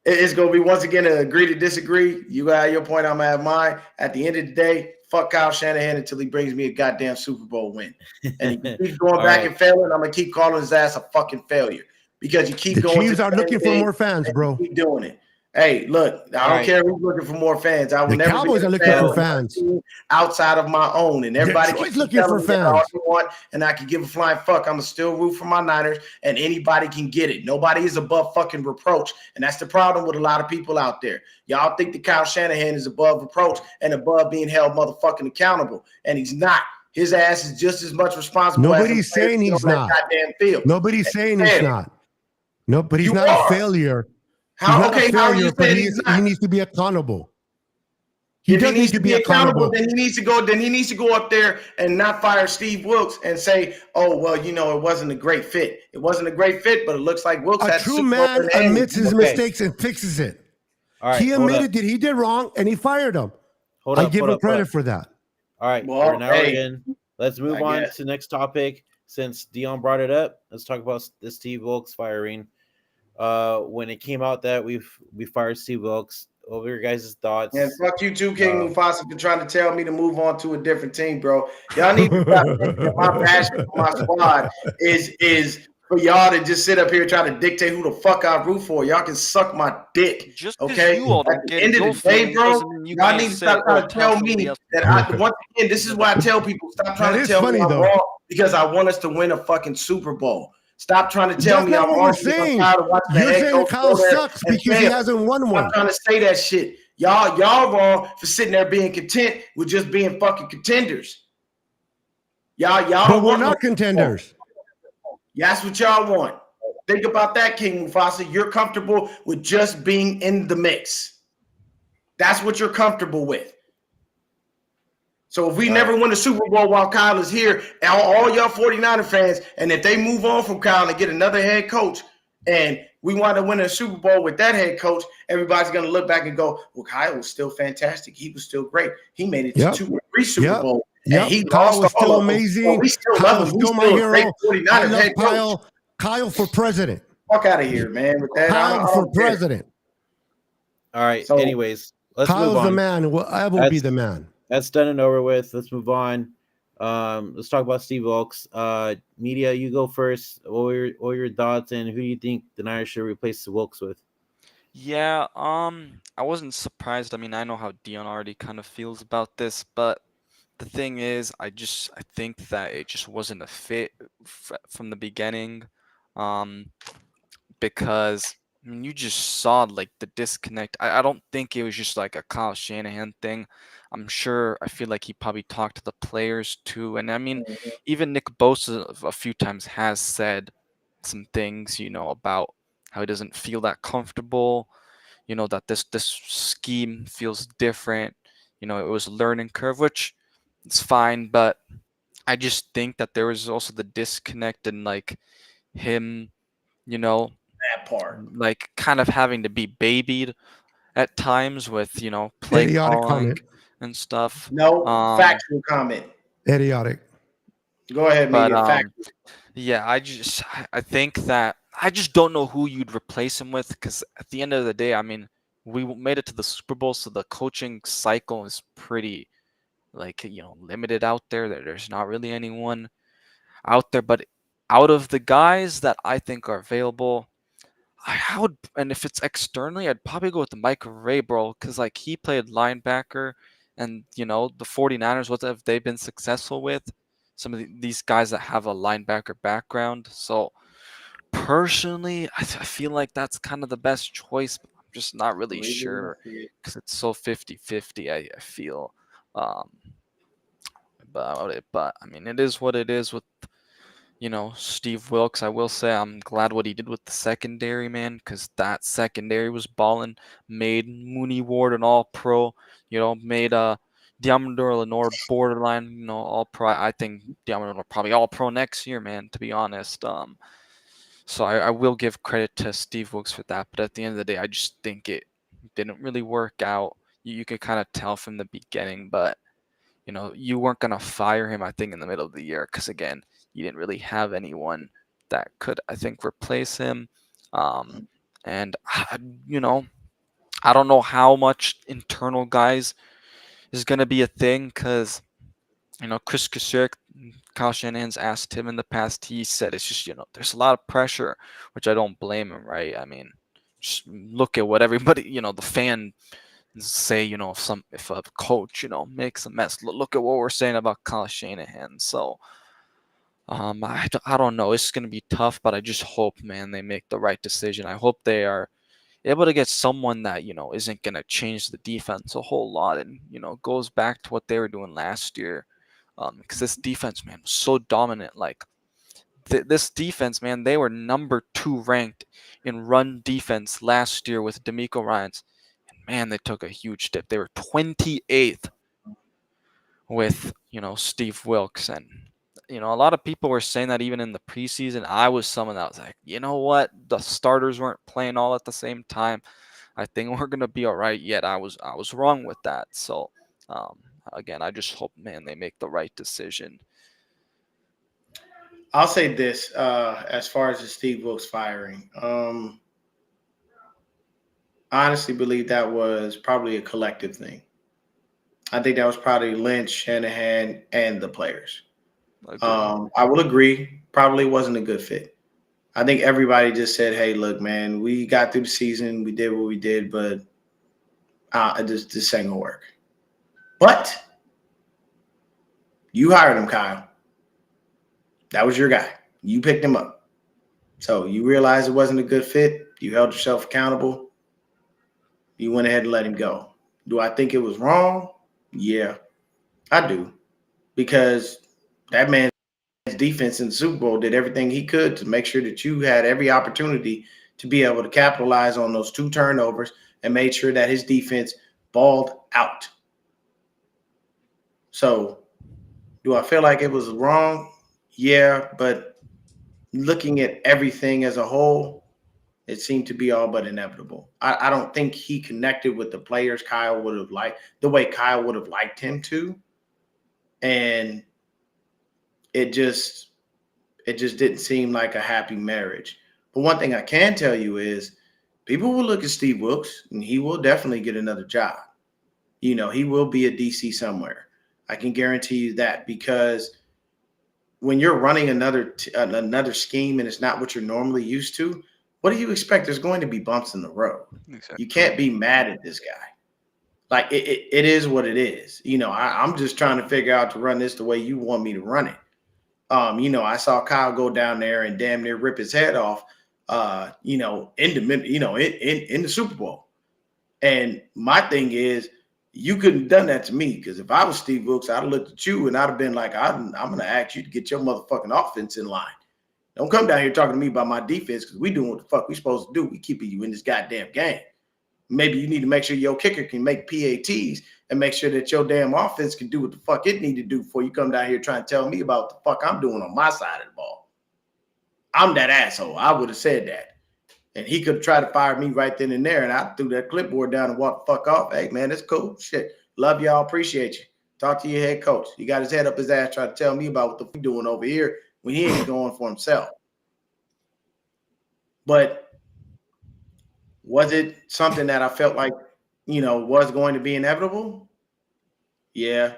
Speaker 2: It's going to be, once again, an agree to disagree. You got your point, I'm going to have mine. At the end of the day, fuck Kyle Shanahan until he brings me a goddamn Super Bowl win. And he keeps going back and failing, I'm going to keep calling his ass a fucking failure. Because you keep going.
Speaker 3: The Chiefs are looking for more fans, bro.
Speaker 2: Keep doing it. Hey, look, I don't care who's looking for more fans. I will
Speaker 3: the
Speaker 2: never
Speaker 3: Cowboys are looking for fans
Speaker 2: outside of my own, and everybody keeps
Speaker 3: looking for fans.
Speaker 2: All you want, and I can give a flying fuck. I'm still root for my Niners, and anybody can get it. Nobody is above fucking reproach, and that's the problem with a lot of people out there. Y'all think that Kyle Shanahan is above reproach and above being held motherfucking accountable, and he's not. His ass is just as much responsible.
Speaker 3: Nobody's saying he's not.
Speaker 2: Goddamn field.
Speaker 3: Nobody's saying he's not. No, but he's not a failure. He's
Speaker 2: How?
Speaker 3: not a
Speaker 2: Okay, how are you
Speaker 3: failure, but
Speaker 2: saying he's
Speaker 3: he
Speaker 2: not?
Speaker 3: needs to be accountable. He
Speaker 2: If he
Speaker 3: does need
Speaker 2: needs
Speaker 3: to
Speaker 2: to
Speaker 3: be
Speaker 2: be accountable,
Speaker 3: accountable.
Speaker 2: then he needs to go. Then he needs to go up there and not fire Steve Wilkes and say, "Oh, well, it wasn't a great fit. It wasn't a great fit, but it looks like Wilkes
Speaker 3: A
Speaker 2: had the
Speaker 3: true
Speaker 2: Super Bowl in
Speaker 3: man
Speaker 2: the hand."
Speaker 3: admits his
Speaker 5: Okay.
Speaker 3: mistakes and fixes it.
Speaker 5: All right.
Speaker 3: He
Speaker 5: Hold up.
Speaker 3: admitted that he did wrong and he fired him.
Speaker 5: Hold
Speaker 3: I
Speaker 5: up.
Speaker 3: give
Speaker 5: Hold
Speaker 3: him
Speaker 5: up. Hold
Speaker 3: credit
Speaker 5: up.
Speaker 3: for that.
Speaker 5: All right.
Speaker 2: Well,
Speaker 5: Now we're
Speaker 2: hey,
Speaker 5: in. Let's move
Speaker 2: I
Speaker 5: on
Speaker 2: guess.
Speaker 5: to the next topic. Since Deon brought it up, let's talk about the Steve Wilkes firing. When it came out that we fired Steve Wilkes, over your guys'
Speaker 2: And
Speaker 5: thoughts.
Speaker 2: fuck you too, King
Speaker 5: Uh,
Speaker 2: Mufasa, for trying to tell me to move on to a different team, bro. Y'all need to stop thinking that my passion for my squad is for y'all to just sit up here trying to dictate who the fuck I root for. Y'all can suck my dick,
Speaker 4: Just because
Speaker 2: okay?
Speaker 4: you all
Speaker 2: At
Speaker 4: don't
Speaker 2: the
Speaker 4: get it,
Speaker 2: end of
Speaker 4: your
Speaker 2: the day,
Speaker 4: feelings
Speaker 2: bro,
Speaker 4: doesn't mean you
Speaker 2: y'all
Speaker 4: can't
Speaker 2: need to
Speaker 4: say,
Speaker 2: stop
Speaker 4: "Oh,
Speaker 2: trying to
Speaker 4: tell
Speaker 2: tell
Speaker 4: somebody
Speaker 2: me
Speaker 4: else."
Speaker 2: that once again, this is why I tell people stop trying
Speaker 3: That
Speaker 2: to
Speaker 3: is
Speaker 2: tell me
Speaker 3: funny,
Speaker 2: I'm
Speaker 3: though.
Speaker 2: wrong because I want us to win a fucking Super Bowl. Stop trying to tell
Speaker 3: That's
Speaker 2: me
Speaker 3: not
Speaker 2: I'm
Speaker 3: what
Speaker 2: wrong
Speaker 3: we're
Speaker 2: because I'm
Speaker 3: saying.
Speaker 2: tired of watching the
Speaker 3: You're
Speaker 2: head
Speaker 3: saying that
Speaker 2: coach
Speaker 3: Kyle
Speaker 2: go there
Speaker 3: sucks
Speaker 2: and
Speaker 3: because he
Speaker 2: fail.
Speaker 3: hasn't won
Speaker 2: Stop
Speaker 3: one.
Speaker 2: trying to say that shit. Y'all wrong for sitting there being content with just being fucking contenders. Y'all
Speaker 3: But
Speaker 2: don't
Speaker 3: we're
Speaker 2: want no
Speaker 3: not
Speaker 2: Super Bowl.
Speaker 3: contenders.
Speaker 2: That's what y'all want. Think about that, King Mufasa. You're comfortable with just being in the mix. That's what you're comfortable with. So if we
Speaker 5: all
Speaker 2: never
Speaker 5: right.
Speaker 2: win a Super Bowl while Kyle is here, all y'all 49er fans, and if they move on from Kyle and get another head coach, and we want to win a Super Bowl with that head coach, everybody's going to look back and go, well, Kyle was still fantastic. He was still great. He made it to
Speaker 3: Yep.
Speaker 2: 2 or 3 Super
Speaker 3: Yep.
Speaker 2: Bowls, and
Speaker 3: Yep.
Speaker 2: he
Speaker 3: Kyle
Speaker 2: lost
Speaker 3: was
Speaker 2: all
Speaker 3: still
Speaker 2: of them. So
Speaker 3: amazing.
Speaker 2: we still love
Speaker 3: Kyle's
Speaker 2: him. He's
Speaker 3: still my
Speaker 2: still a great
Speaker 3: hero. I
Speaker 2: 49ers
Speaker 3: love
Speaker 2: head coach.
Speaker 3: Kyle. Kyle for president.
Speaker 2: Fuck out of here, man, with that. I
Speaker 3: Kyle for
Speaker 2: don't care.
Speaker 3: president.
Speaker 5: All right.
Speaker 2: So
Speaker 5: Anyways, let's move
Speaker 3: Kyle's the
Speaker 5: on.
Speaker 3: man. I will be
Speaker 5: That's
Speaker 3: the man.
Speaker 5: that's done and over with. Let's move on. Let's talk about Steve Wilkes. Media, you go first. What were your thoughts, and who do you think the Niners should replace Wilkes with?
Speaker 4: Yeah, I wasn't surprised. I mean, I know how Dion already kind of feels about this, but the thing is, I think that it just wasn't a fit from the beginning, um, because I mean, you just saw like the disconnect. I don't think it was just like a Kyle Shanahan thing. I feel like he probably talked to the players too, and I mean, even Nick Bosa a few times has said some things, about how he doesn't feel that comfortable, that this scheme feels different. It was a learning curve, which it's fine, but I just think that there was also the disconnect in like him, you know,
Speaker 2: that part.
Speaker 4: like kind of having to be babied at times with, play
Speaker 3: Idiotic
Speaker 4: calling
Speaker 3: comment.
Speaker 4: and stuff.
Speaker 2: No
Speaker 4: Um,
Speaker 2: factual comment.
Speaker 3: Idiotic.
Speaker 2: Go ahead,
Speaker 4: but
Speaker 2: media. Factual.
Speaker 4: yeah, I think that I just don't know who you'd replace him with, because at the end of the day, I mean, we made it to the Super Bowl, so the coaching cycle is pretty like, limited out there. There's not really anyone out there, but out of the guys that I think are available, I would, and if it's externally, I'd probably go with the Mike Ray, bro, because like he played linebacker, and the 49ers, what have they been successful with? Some of these guys that have a linebacker background. So personally, I feel like that's kind of the best choice, but I'm just not really
Speaker 2: Believe it or
Speaker 4: sure because it's so 50-50, I feel. Um, about it, but I mean, it is what it is with Steve Wilkes. I will say I'm glad what he did with the secondary, man, because that secondary was balling. Made Mooney Ward an All-Pro. Made Diamondor Lenore borderline, All-Pro. I think Diamondor probably All-Pro next year, man. To be honest, so I will give credit to Steve Wilkes for that. But at the end of the day, I just think it didn't really work out. You could kind of tell from the beginning, but you weren't going to fire him, I think, in the middle of the year because, again, you didn't really have anyone that could, I think, replace him. And, I don't know how much internal guys is going to be a thing because, Chris Kusick, Kyle Shanahan's asked him in the past. He said it's just, there's a lot of pressure, which I don't blame him, right? I mean, just look at what everybody, the fan say, if a coach, makes a mess. Look at what we're saying about Kyle Shanahan. So, I don't know. It's gonna be tough, but I just hope, man, they make the right decision. I hope they are able to get someone that isn't gonna change the defense a whole lot, and goes back to what they were doing last year. Because this defense, man, was so dominant. Like this defense, man, they were number 2 ranked in run defense last year with D'Amico Ryans. And man, they took a huge dip. They were 28th with, Steve Wilkes. And, a lot of people were saying that even in the preseason. I was someone that was like, you know what? The starters weren't playing all at the same time. I think we're gonna be all right. Yet I was wrong with that. So again, I just hope, man, they make the right decision.
Speaker 2: I'll say this as far as the Steve Wilkes firing. I honestly believe that was probably a collective thing. I think that was probably Lynch, Shanahan, and the players. I will agree. Probably wasn't a good fit. I think everybody just said, "Hey, look, man, we got through the season. We did what we did, but this ain't gonna work." But you hired him, Kyle. That was your guy. You picked him up. So you realized it wasn't a good fit. You held yourself accountable. You went ahead and let him go. Do I think it was wrong? Yeah, I do. Because that man's defense in the Super Bowl did everything he could to make sure that you had every opportunity to be able to capitalize on those 2 turnovers and made sure that his defense balled out. So do I feel like it was wrong? Yeah, but looking at everything as a whole, it seemed to be all but inevitable. I don't think he connected with the players Kyle would have liked, the way Kyle would have liked him to. And it just didn't seem like a happy marriage. But one thing I can tell you is people will look at Steve Wilkes and he will definitely get another job. He will be a DC somewhere. I can guarantee you that, because when you're running another scheme and it's not what you're normally used to, what do you expect? There's going to be bumps in the road. Exactly. You can't be mad at this guy. Like it is what it is. I'm just trying to figure out to run this the way you want me to run it. I saw Kyle go down there and damn near rip his head off, in the Super Bowl. And my thing is, you couldn't have done that to me, because if I was Steve Wilkes, I'd have looked at you and I'd have been like, I'm going to ask you to get your motherfucking offense in line. Don't come down here talking to me about my defense, because we doing what the fuck we supposed to do. We keeping you in this goddamn game. Maybe you need to make sure your kicker can make PATs and make sure that your damn offense can do what the fuck it need to do before you come down here trying to tell me about what the fuck I'm doing on my side of the ball. I'm that asshole. I would have said that. And he could have tried to fire me right then and there, and I threw that clipboard down and walked the fuck off. Hey, man, that's cool. Shit. Love y'all. Appreciate you. Talk to your head coach. He got his head up his ass trying to tell me about what the fuck doing over here when he ain't going for himself. But was it something that I felt like, was going to be inevitable? Yeah.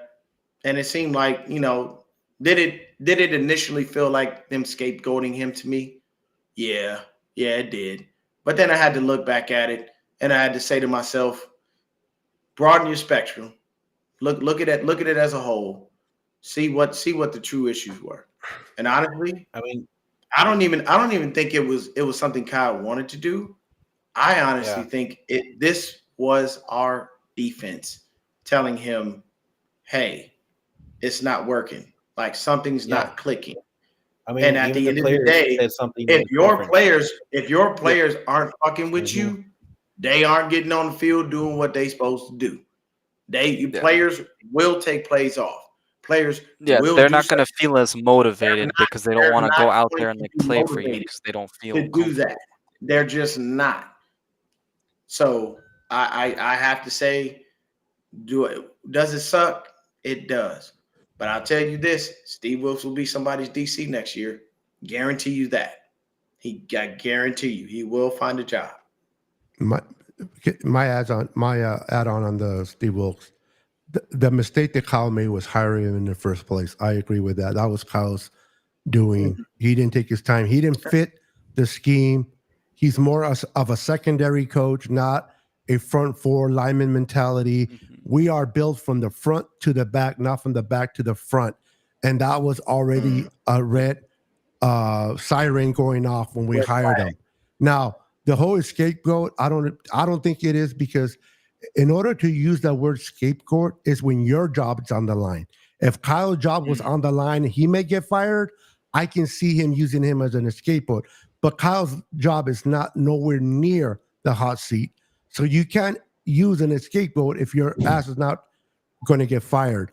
Speaker 2: And it seemed like, did it initially feel like them scapegoating him to me? Yeah. Yeah, it did. But then I had to look back at it and I had to say to myself, broaden your spectrum. Look at it as a whole. See what the true issues were. And honestly, I don't even think it was something Kyle wanted to do. I honestly think this was our defense telling him, hey, it's not working. Like something's not clicking. And at the end of the day, if your players aren't fucking with you, they aren't getting on the field doing what they supposed to do. Players will take plays off. Players
Speaker 4: they're not going to feel as motivated because they don't want to go out there and play for you because they don't feel
Speaker 2: to do that. They're just not. So I have to say, does it suck? It does. But I'll tell you this, Steve Wilkes will be somebody's DC next year. Guarantee you that. I guarantee you he will find a job.
Speaker 3: My add-on on the Steve Wilkes. The mistake that Kyle made was hiring him in the first place. I agree with that. That was Kyle's doing. Mm-hmm. He didn't take his time. He didn't fit the scheme. He's more of a secondary coach, not a front four lineman mentality. Mm-hmm. We are built from the front to the back, not from the back to the front. And that was already a red siren going off when we hired him. Now, the whole scapegoat, I don't think it is, because in order to use that word scapegoat is when your job is on the line. If Kyle's job was on the line, he may get fired. I can see him using him as an scapegoat. But Kyle's job is not nowhere near the hot seat. So you can't use an scapegoat if your ass is not going to get fired.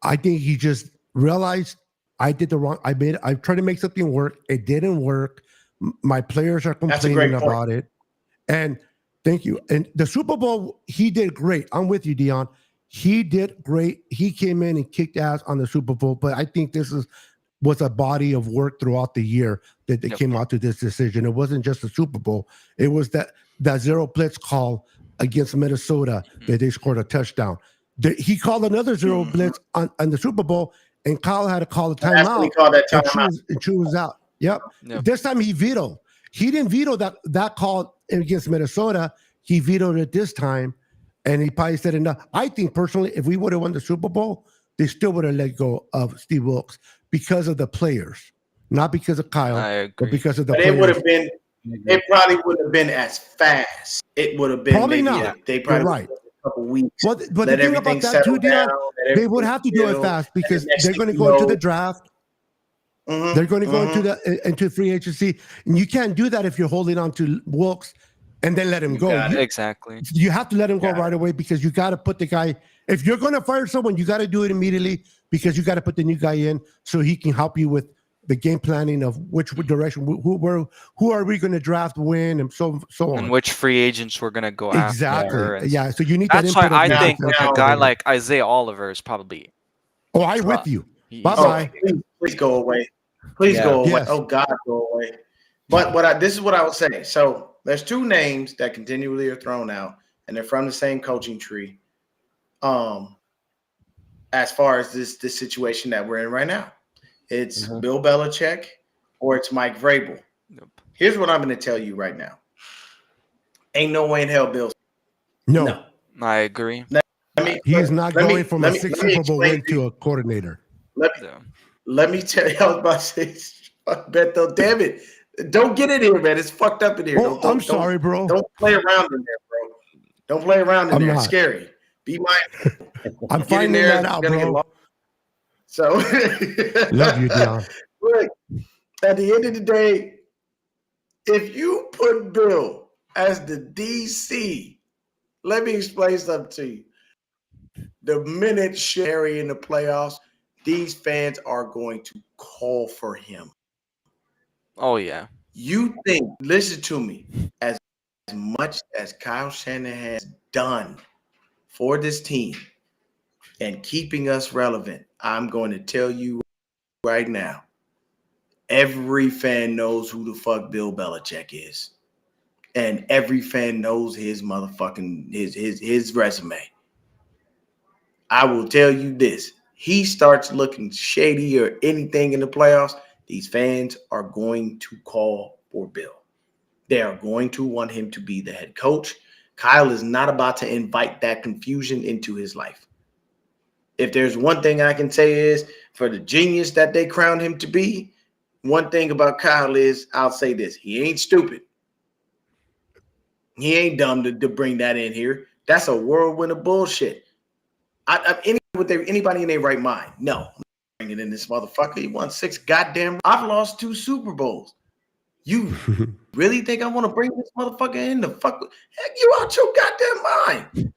Speaker 3: I think he just realized I did the wrong. I tried to make something work. It didn't work. My players are complaining about it. And thank you. And the Super Bowl, he did great. I'm with you, Deon. He did great. He came in and kicked ass on the Super Bowl. But I think this was a body of work throughout the year that they came out to this decision. It wasn't just the Super Bowl. It was that zero blitz call against Minnesota that they scored a touchdown. He called another zero blitz on the Super Bowl, and Kyle had to call a timeout. And choose out. Yep. This time he vetoed. He didn't veto that call against Minnesota. He vetoed it this time, and he probably said enough. I think personally, if we would have won the Super Bowl, they still would have let go of Steve Wilkes because of the players, not because of Kyle, but because of the players.
Speaker 2: It would have been. It probably would have been as fast. It would have been
Speaker 3: probably not.
Speaker 2: They probably
Speaker 3: right.
Speaker 2: A couple weeks.
Speaker 3: But the thing about that too, Deon, they would have to do it fast because they're going to go into the draft. Mm-hmm, they're going to go into free agency, and you can't do that if you're holding on to Wilkes and then let him go.
Speaker 4: Exactly.
Speaker 3: You have to let him go right away because you got to put the guy. If you're going to fire someone, you got to do it immediately because you got to put the new guy in so he can help you with the game planning of which direction, who are we going to draft, when, and so on.
Speaker 4: And which free agents we're going to go after.
Speaker 3: Exactly. Yeah. So you need
Speaker 4: that's
Speaker 3: that.
Speaker 4: That's why I think a guy like Isaiah Oliver is probably.
Speaker 3: Oh, I'm with you. Bye-bye.
Speaker 2: Please go away. Please go away. Yes. Oh God, go away. But this is what I would say. So there's two names that continually are thrown out, and they're from the same coaching tree. As far as this situation that we're in right now, it's Bill Belichick or it's Mike Vrabel. Yep. Here's what I'm going to tell you right now. Ain't no way in hell Bill.
Speaker 3: No.
Speaker 4: I agree.
Speaker 3: He's not going from a Super Bowl win to a coordinator.
Speaker 2: Let me tell you, I was about to say, Beto, damn it. Don't get in here, man. It's fucked up in here.
Speaker 3: Oh, I'm sorry, bro.
Speaker 2: Don't play around in there, bro. Don't play around in there. It's scary. Be mindful.
Speaker 3: I'm finding that out, bro.
Speaker 2: So,
Speaker 3: love you, Deon.
Speaker 2: Look, at the end of the day, if you put Bill as the DC, let me explain something to you. The minute Sherry in the playoffs, these fans are going to call for him.
Speaker 4: Oh, yeah.
Speaker 2: You think, listen to me, as much as Kyle Shanahan has done for this team and keeping us relevant, I'm going to tell you right now, every fan knows who the fuck Bill Belichick is. And every fan knows his motherfucking his resume. I will tell you this. He starts looking shady or anything in the playoffs, these fans are going to call for Bill. They are going to want him to be the head coach. Kyle is not about to invite that confusion into his life. If there's one thing I can say is, for the genius that they crowned him to be, one thing about Kyle is, I'll say this, he ain't stupid. He ain't dumb to bring that in here. That's a whirlwind of bullshit. Anybody in their right mind? No. I'm bringing in this motherfucker. He won 6 goddamn. I've lost 2 Super Bowls. You really think I want to bring this motherfucker in the fuck? Heck, you out your goddamn mind.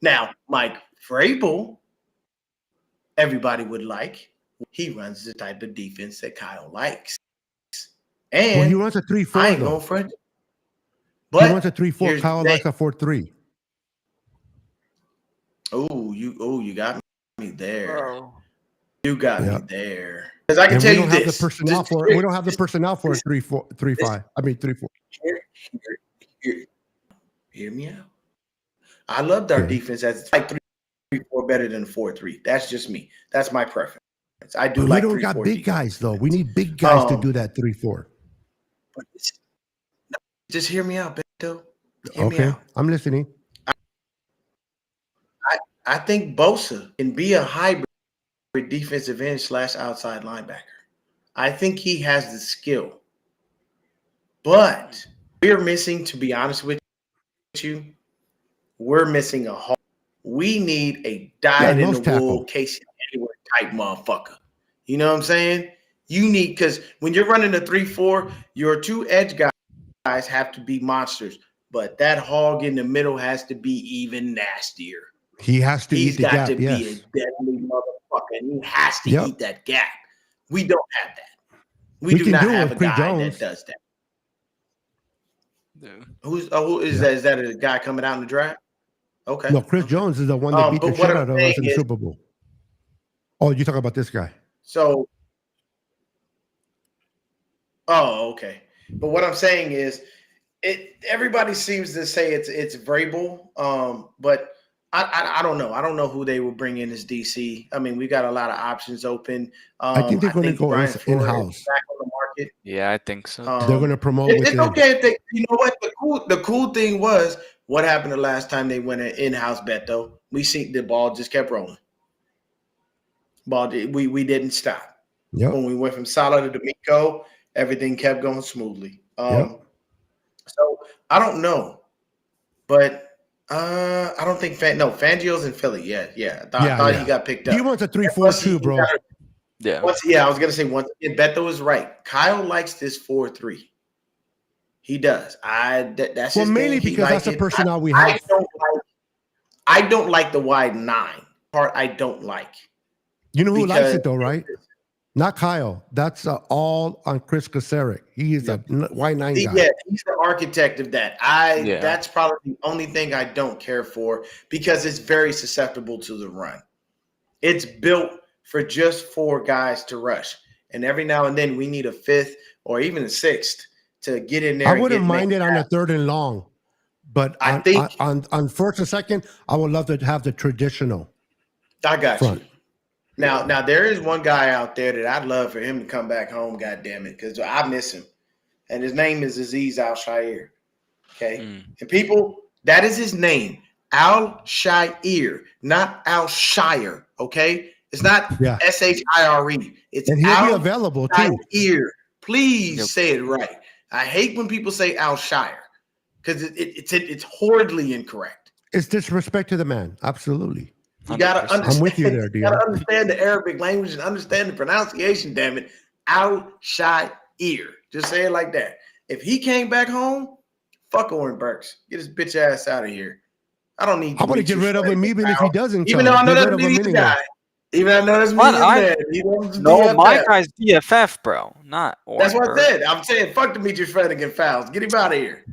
Speaker 2: Now, Mike Vrabel, everybody would like. He runs the type of defense that Kyle likes. And
Speaker 3: he runs a 3-4.
Speaker 2: I ain't going for it. But
Speaker 3: he runs a 3-4. Kyle likes a 4-3.
Speaker 2: Oh, you got me there.
Speaker 4: Bro.
Speaker 2: You got me there. Because I can tell you this.
Speaker 3: We don't have the personnel for a 3-4. I mean 3-4.
Speaker 2: Hear me out. I loved our defense as like 3-4 better than 4-3. That's just me. That's my preference. I do like.
Speaker 3: We don't got big guys though. We need big guys to do that 3-4.
Speaker 2: Just hear me out, Beto.
Speaker 3: Okay, I'm listening.
Speaker 2: I think Bosa can be a hybrid defensive end / outside linebacker. I think he has the skill. But we're missing, to be honest with you, we're missing a hole. We need a dyed-in-the-wool Casey Hayward type motherfucker. You know what I'm saying? You need, because when you're running a 3-4, your two edge guys have to be monsters, but that hog in the middle has to be even nastier.
Speaker 3: He has to
Speaker 2: He's
Speaker 3: eat the
Speaker 2: got to
Speaker 3: gap.
Speaker 2: be a
Speaker 3: Yes.
Speaker 2: deadly motherfucker, and he has to
Speaker 3: Yep.
Speaker 2: eat that gap. We don't have that. We do
Speaker 3: can
Speaker 2: not
Speaker 3: do it
Speaker 2: have
Speaker 3: with
Speaker 2: a
Speaker 3: Chris
Speaker 2: guy
Speaker 3: Jones.
Speaker 2: that does that.
Speaker 4: Dude.
Speaker 2: Who is
Speaker 3: Yeah.
Speaker 2: that? Is that a guy coming out in the draft? Okay.
Speaker 3: No, Chris
Speaker 2: Okay.
Speaker 3: Jones is the one that beat the
Speaker 2: But what
Speaker 3: shit
Speaker 2: I'm
Speaker 3: out of
Speaker 2: saying
Speaker 3: us in the
Speaker 2: is,
Speaker 3: Super Bowl. Oh, you talk about this guy?
Speaker 2: so. Oh, okay. But what I'm saying is, everybody seems to say it's Vrabel, but I don't know. I don't know who they will bring in as DC. I mean, we got a lot of options open.
Speaker 3: I think they're going to go
Speaker 2: Brian Flores is
Speaker 3: in-house.
Speaker 2: back on the market.
Speaker 4: Yeah, I think so.
Speaker 3: They're going to promote
Speaker 2: It's
Speaker 3: within.
Speaker 2: okay if they. You know what? The cool thing was what happened the last time they went an in-house bet though. We see the ball just kept rolling. We didn't stop.
Speaker 3: Yep.
Speaker 2: When we went from Salah to D'Amico, everything kept going smoothly.
Speaker 3: Yep.
Speaker 2: So I don't know, but I don't think Fangio's in Philly. Yeah. I thought he got picked up.
Speaker 3: He wants a 3-4-2, bro.
Speaker 4: Yeah.
Speaker 2: I was gonna say once again, Beto is right. Kyle likes this 4-3. He does. That's
Speaker 3: Well,
Speaker 2: his
Speaker 3: mainly
Speaker 2: thing.
Speaker 3: because that's the personnel we have.
Speaker 2: I don't like the wide 9 part. I don't like.
Speaker 3: You know who likes
Speaker 2: because
Speaker 3: it though, right? Not Kyle. That's all on Chris Kasarik. He is a wide 9 guy.
Speaker 2: Yeah, he's the architect of that. That's probably the only thing I don't care for because it's very susceptible to the run. It's built for just 4 guys to rush, and every now and then we need a 5th or even a 6th to get in there.
Speaker 3: I wouldn't mind it on a 3rd and long, but
Speaker 2: I think
Speaker 3: on 1st and 2nd, I would love to have the traditional.
Speaker 2: I got
Speaker 3: front.
Speaker 2: you. Now there is one guy out there that I'd love for him to come back home. God damn it, because I miss him, and his name is Aziz Al-Shire. Okay, and people, that is his name, Al-Shire, not Al-Shire. Okay, it's not Shire. It's
Speaker 3: and he'll be available too.
Speaker 2: Please say it right. I hate when people say Al-Shire because it's horridly incorrect.
Speaker 3: It's disrespect to the man. Absolutely.
Speaker 2: You gotta understand.
Speaker 3: I'm with you there,
Speaker 2: Deon. You gotta understand the Arabic language and understand the pronunciation. Damn it, Al-Shire. Just say it like that. If he came back home, fuck Oren Burks. Get his bitch ass out of here. I don't need.
Speaker 3: I'm gonna get rid of him even if he doesn't.
Speaker 2: Even though I know that's me guy. Even though I know that's me.
Speaker 4: No, my guy's DFF, bro. Not Oren
Speaker 2: That's what
Speaker 4: Burks.
Speaker 2: I said. I'm saying fuck Demetrius Flanagan fouls. Get him out of here.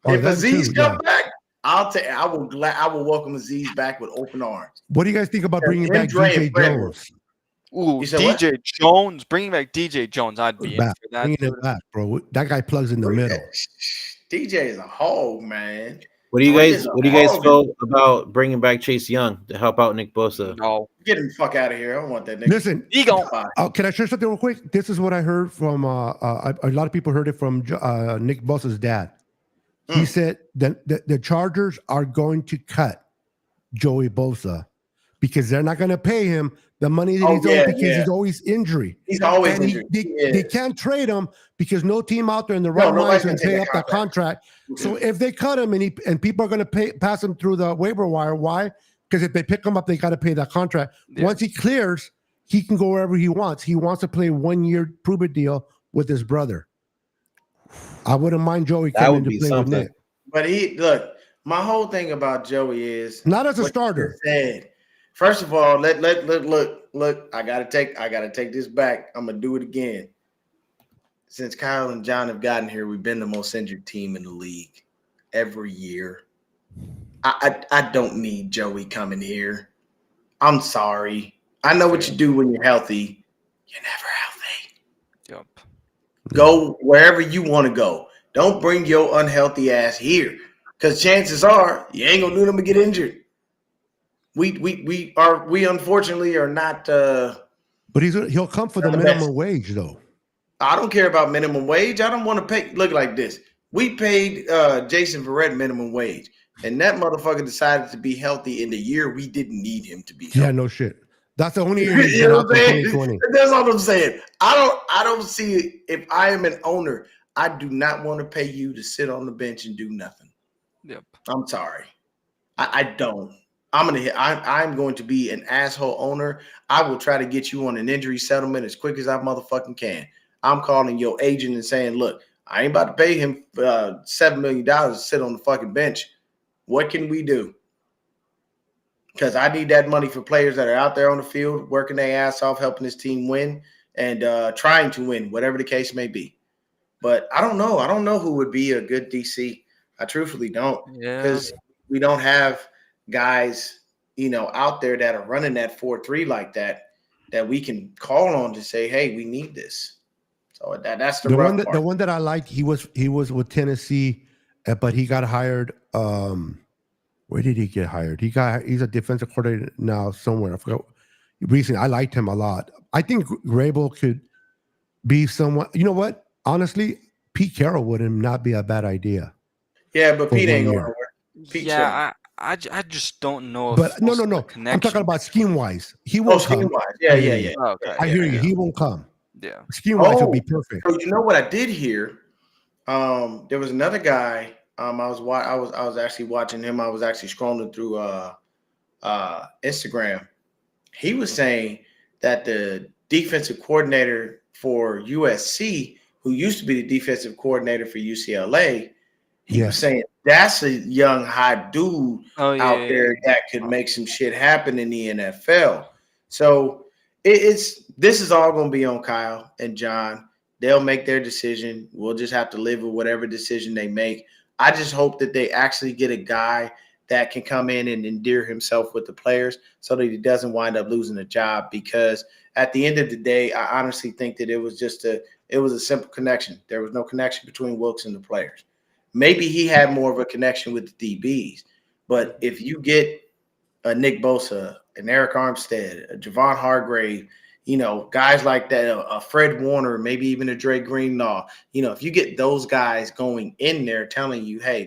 Speaker 2: If Aziz come back, I will welcome Aziz back with open arms.
Speaker 3: What do you guys think about bringing back DJ Jones?
Speaker 4: Ooh, DJ Jones. Bringing back DJ Jones. I'd be in for that.
Speaker 3: Bringing it back, bro. That guy plugs in the middle.
Speaker 2: DJ is a hog, man.
Speaker 5: What do you guys feel about bringing back Chase Young to help out Nick Bosa?
Speaker 4: No,
Speaker 2: get him the fuck out of here. I don't want that nigga.
Speaker 3: Listen, can I share something real quick? This is what I heard from a lot of people heard it from Nick Bosa's dad. He said that the Chargers are going to cut Joey Bosa because they're not going to pay him the money that he's owed because he's always injury.
Speaker 2: He's always injured.
Speaker 3: They can't trade him because no team out there in the right mind can pay up that contract. So if they cut him and people are going to pass him through the waiver wire, why? Because if they pick him up, they got to pay that contract. Yeah. Once he clears, he can go wherever he wants. He wants to play 1 year prove-it deal with his brother. I wouldn't mind Joey coming to play with Nick.
Speaker 2: But my whole thing about Joey is
Speaker 3: not as a starter.
Speaker 2: First of all, look. I gotta take this back. I'm gonna do it again. Since Kyle and John have gotten here, we've been the most injured team in the league every year. I don't need Joey coming here. I'm sorry. I know what you do when you're healthy. You're never healthy.
Speaker 4: Yep.
Speaker 2: Go wherever you want to go. Don't bring your unhealthy ass here, because chances are you ain't gonna do them to get injured. We unfortunately are not.
Speaker 3: But he'll come for the minimum wage though.
Speaker 2: I don't care about minimum wage. I don't want to pay. Look like this. We paid Jason Verrett minimum wage, and that motherfucker decided to be healthy in the year we didn't need him to be healthy.
Speaker 3: Yeah, no shit. That's the only year he's been out for 2020.
Speaker 2: That's all I'm saying. I don't see it. If I am an owner, I do not want to pay you to sit on the bench and do nothing.
Speaker 4: Yep.
Speaker 2: I'm sorry. I don't. I'm going to be an asshole owner. I will try to get you on an injury settlement as quick as I motherfucking can. I'm calling your agent and saying, look, I ain't about to pay him $7 million to sit on the fucking bench. What can we do? Because I need that money for players that are out there on the field, working their ass off, helping this team win and trying to win, whatever the case may be. But I don't know. I don't know who would be a good DC. I truthfully don't,
Speaker 4: Yeah.
Speaker 2: because we don't have guys, out there that are running that 4-3 like that we can call on to say, hey, we need this. So that's the rough part.
Speaker 3: The one that I liked, he was with Tennessee, but he got hired. Where did he get hired? He's a defensive coordinator now somewhere. I forgot. Recently, I liked him a lot. I think Grable could be someone. You know what? Honestly, Pete Carroll would not be a bad idea.
Speaker 2: Yeah, but
Speaker 3: for
Speaker 2: Pete
Speaker 3: 1
Speaker 2: ain't going
Speaker 3: year.
Speaker 2: nowhere. Pete
Speaker 4: Yeah, I just don't know if
Speaker 3: But no.
Speaker 4: most of the
Speaker 3: I'm talking
Speaker 4: connection.
Speaker 3: about scheme wise. He won't come.
Speaker 2: scheme-wise. Yeah.
Speaker 4: Okay,
Speaker 3: I hear
Speaker 4: yeah,
Speaker 3: you. He won't come.
Speaker 4: yeah.
Speaker 3: Scheme wise, he'll
Speaker 2: Oh,
Speaker 3: be perfect.
Speaker 2: so you know what I did hear? There was another guy. I was actually watching him. I was actually scrolling through Instagram. He was saying that the defensive coordinator for USC, who used to be the defensive coordinator for UCLA, he was saying that's a young hot dude out there that could make some shit happen in the NFL. So this is all going to be on Kyle and John. They'll make their decision. We'll just have to live with whatever decision they make. I just hope that they actually get a guy that can come in and endear himself with the players so that he doesn't wind up losing a job, because at the end of the day, I honestly think that it was a simple connection. There was no connection between Wilkes and the players. Maybe he had more of a connection with the DBs, but if you get a Nick Bosa, an Eric Armstead, a Javon Hargrave, guys like that, a Fred Warner, maybe even a Dre Greenlaw, if you get those guys going in there telling you, hey,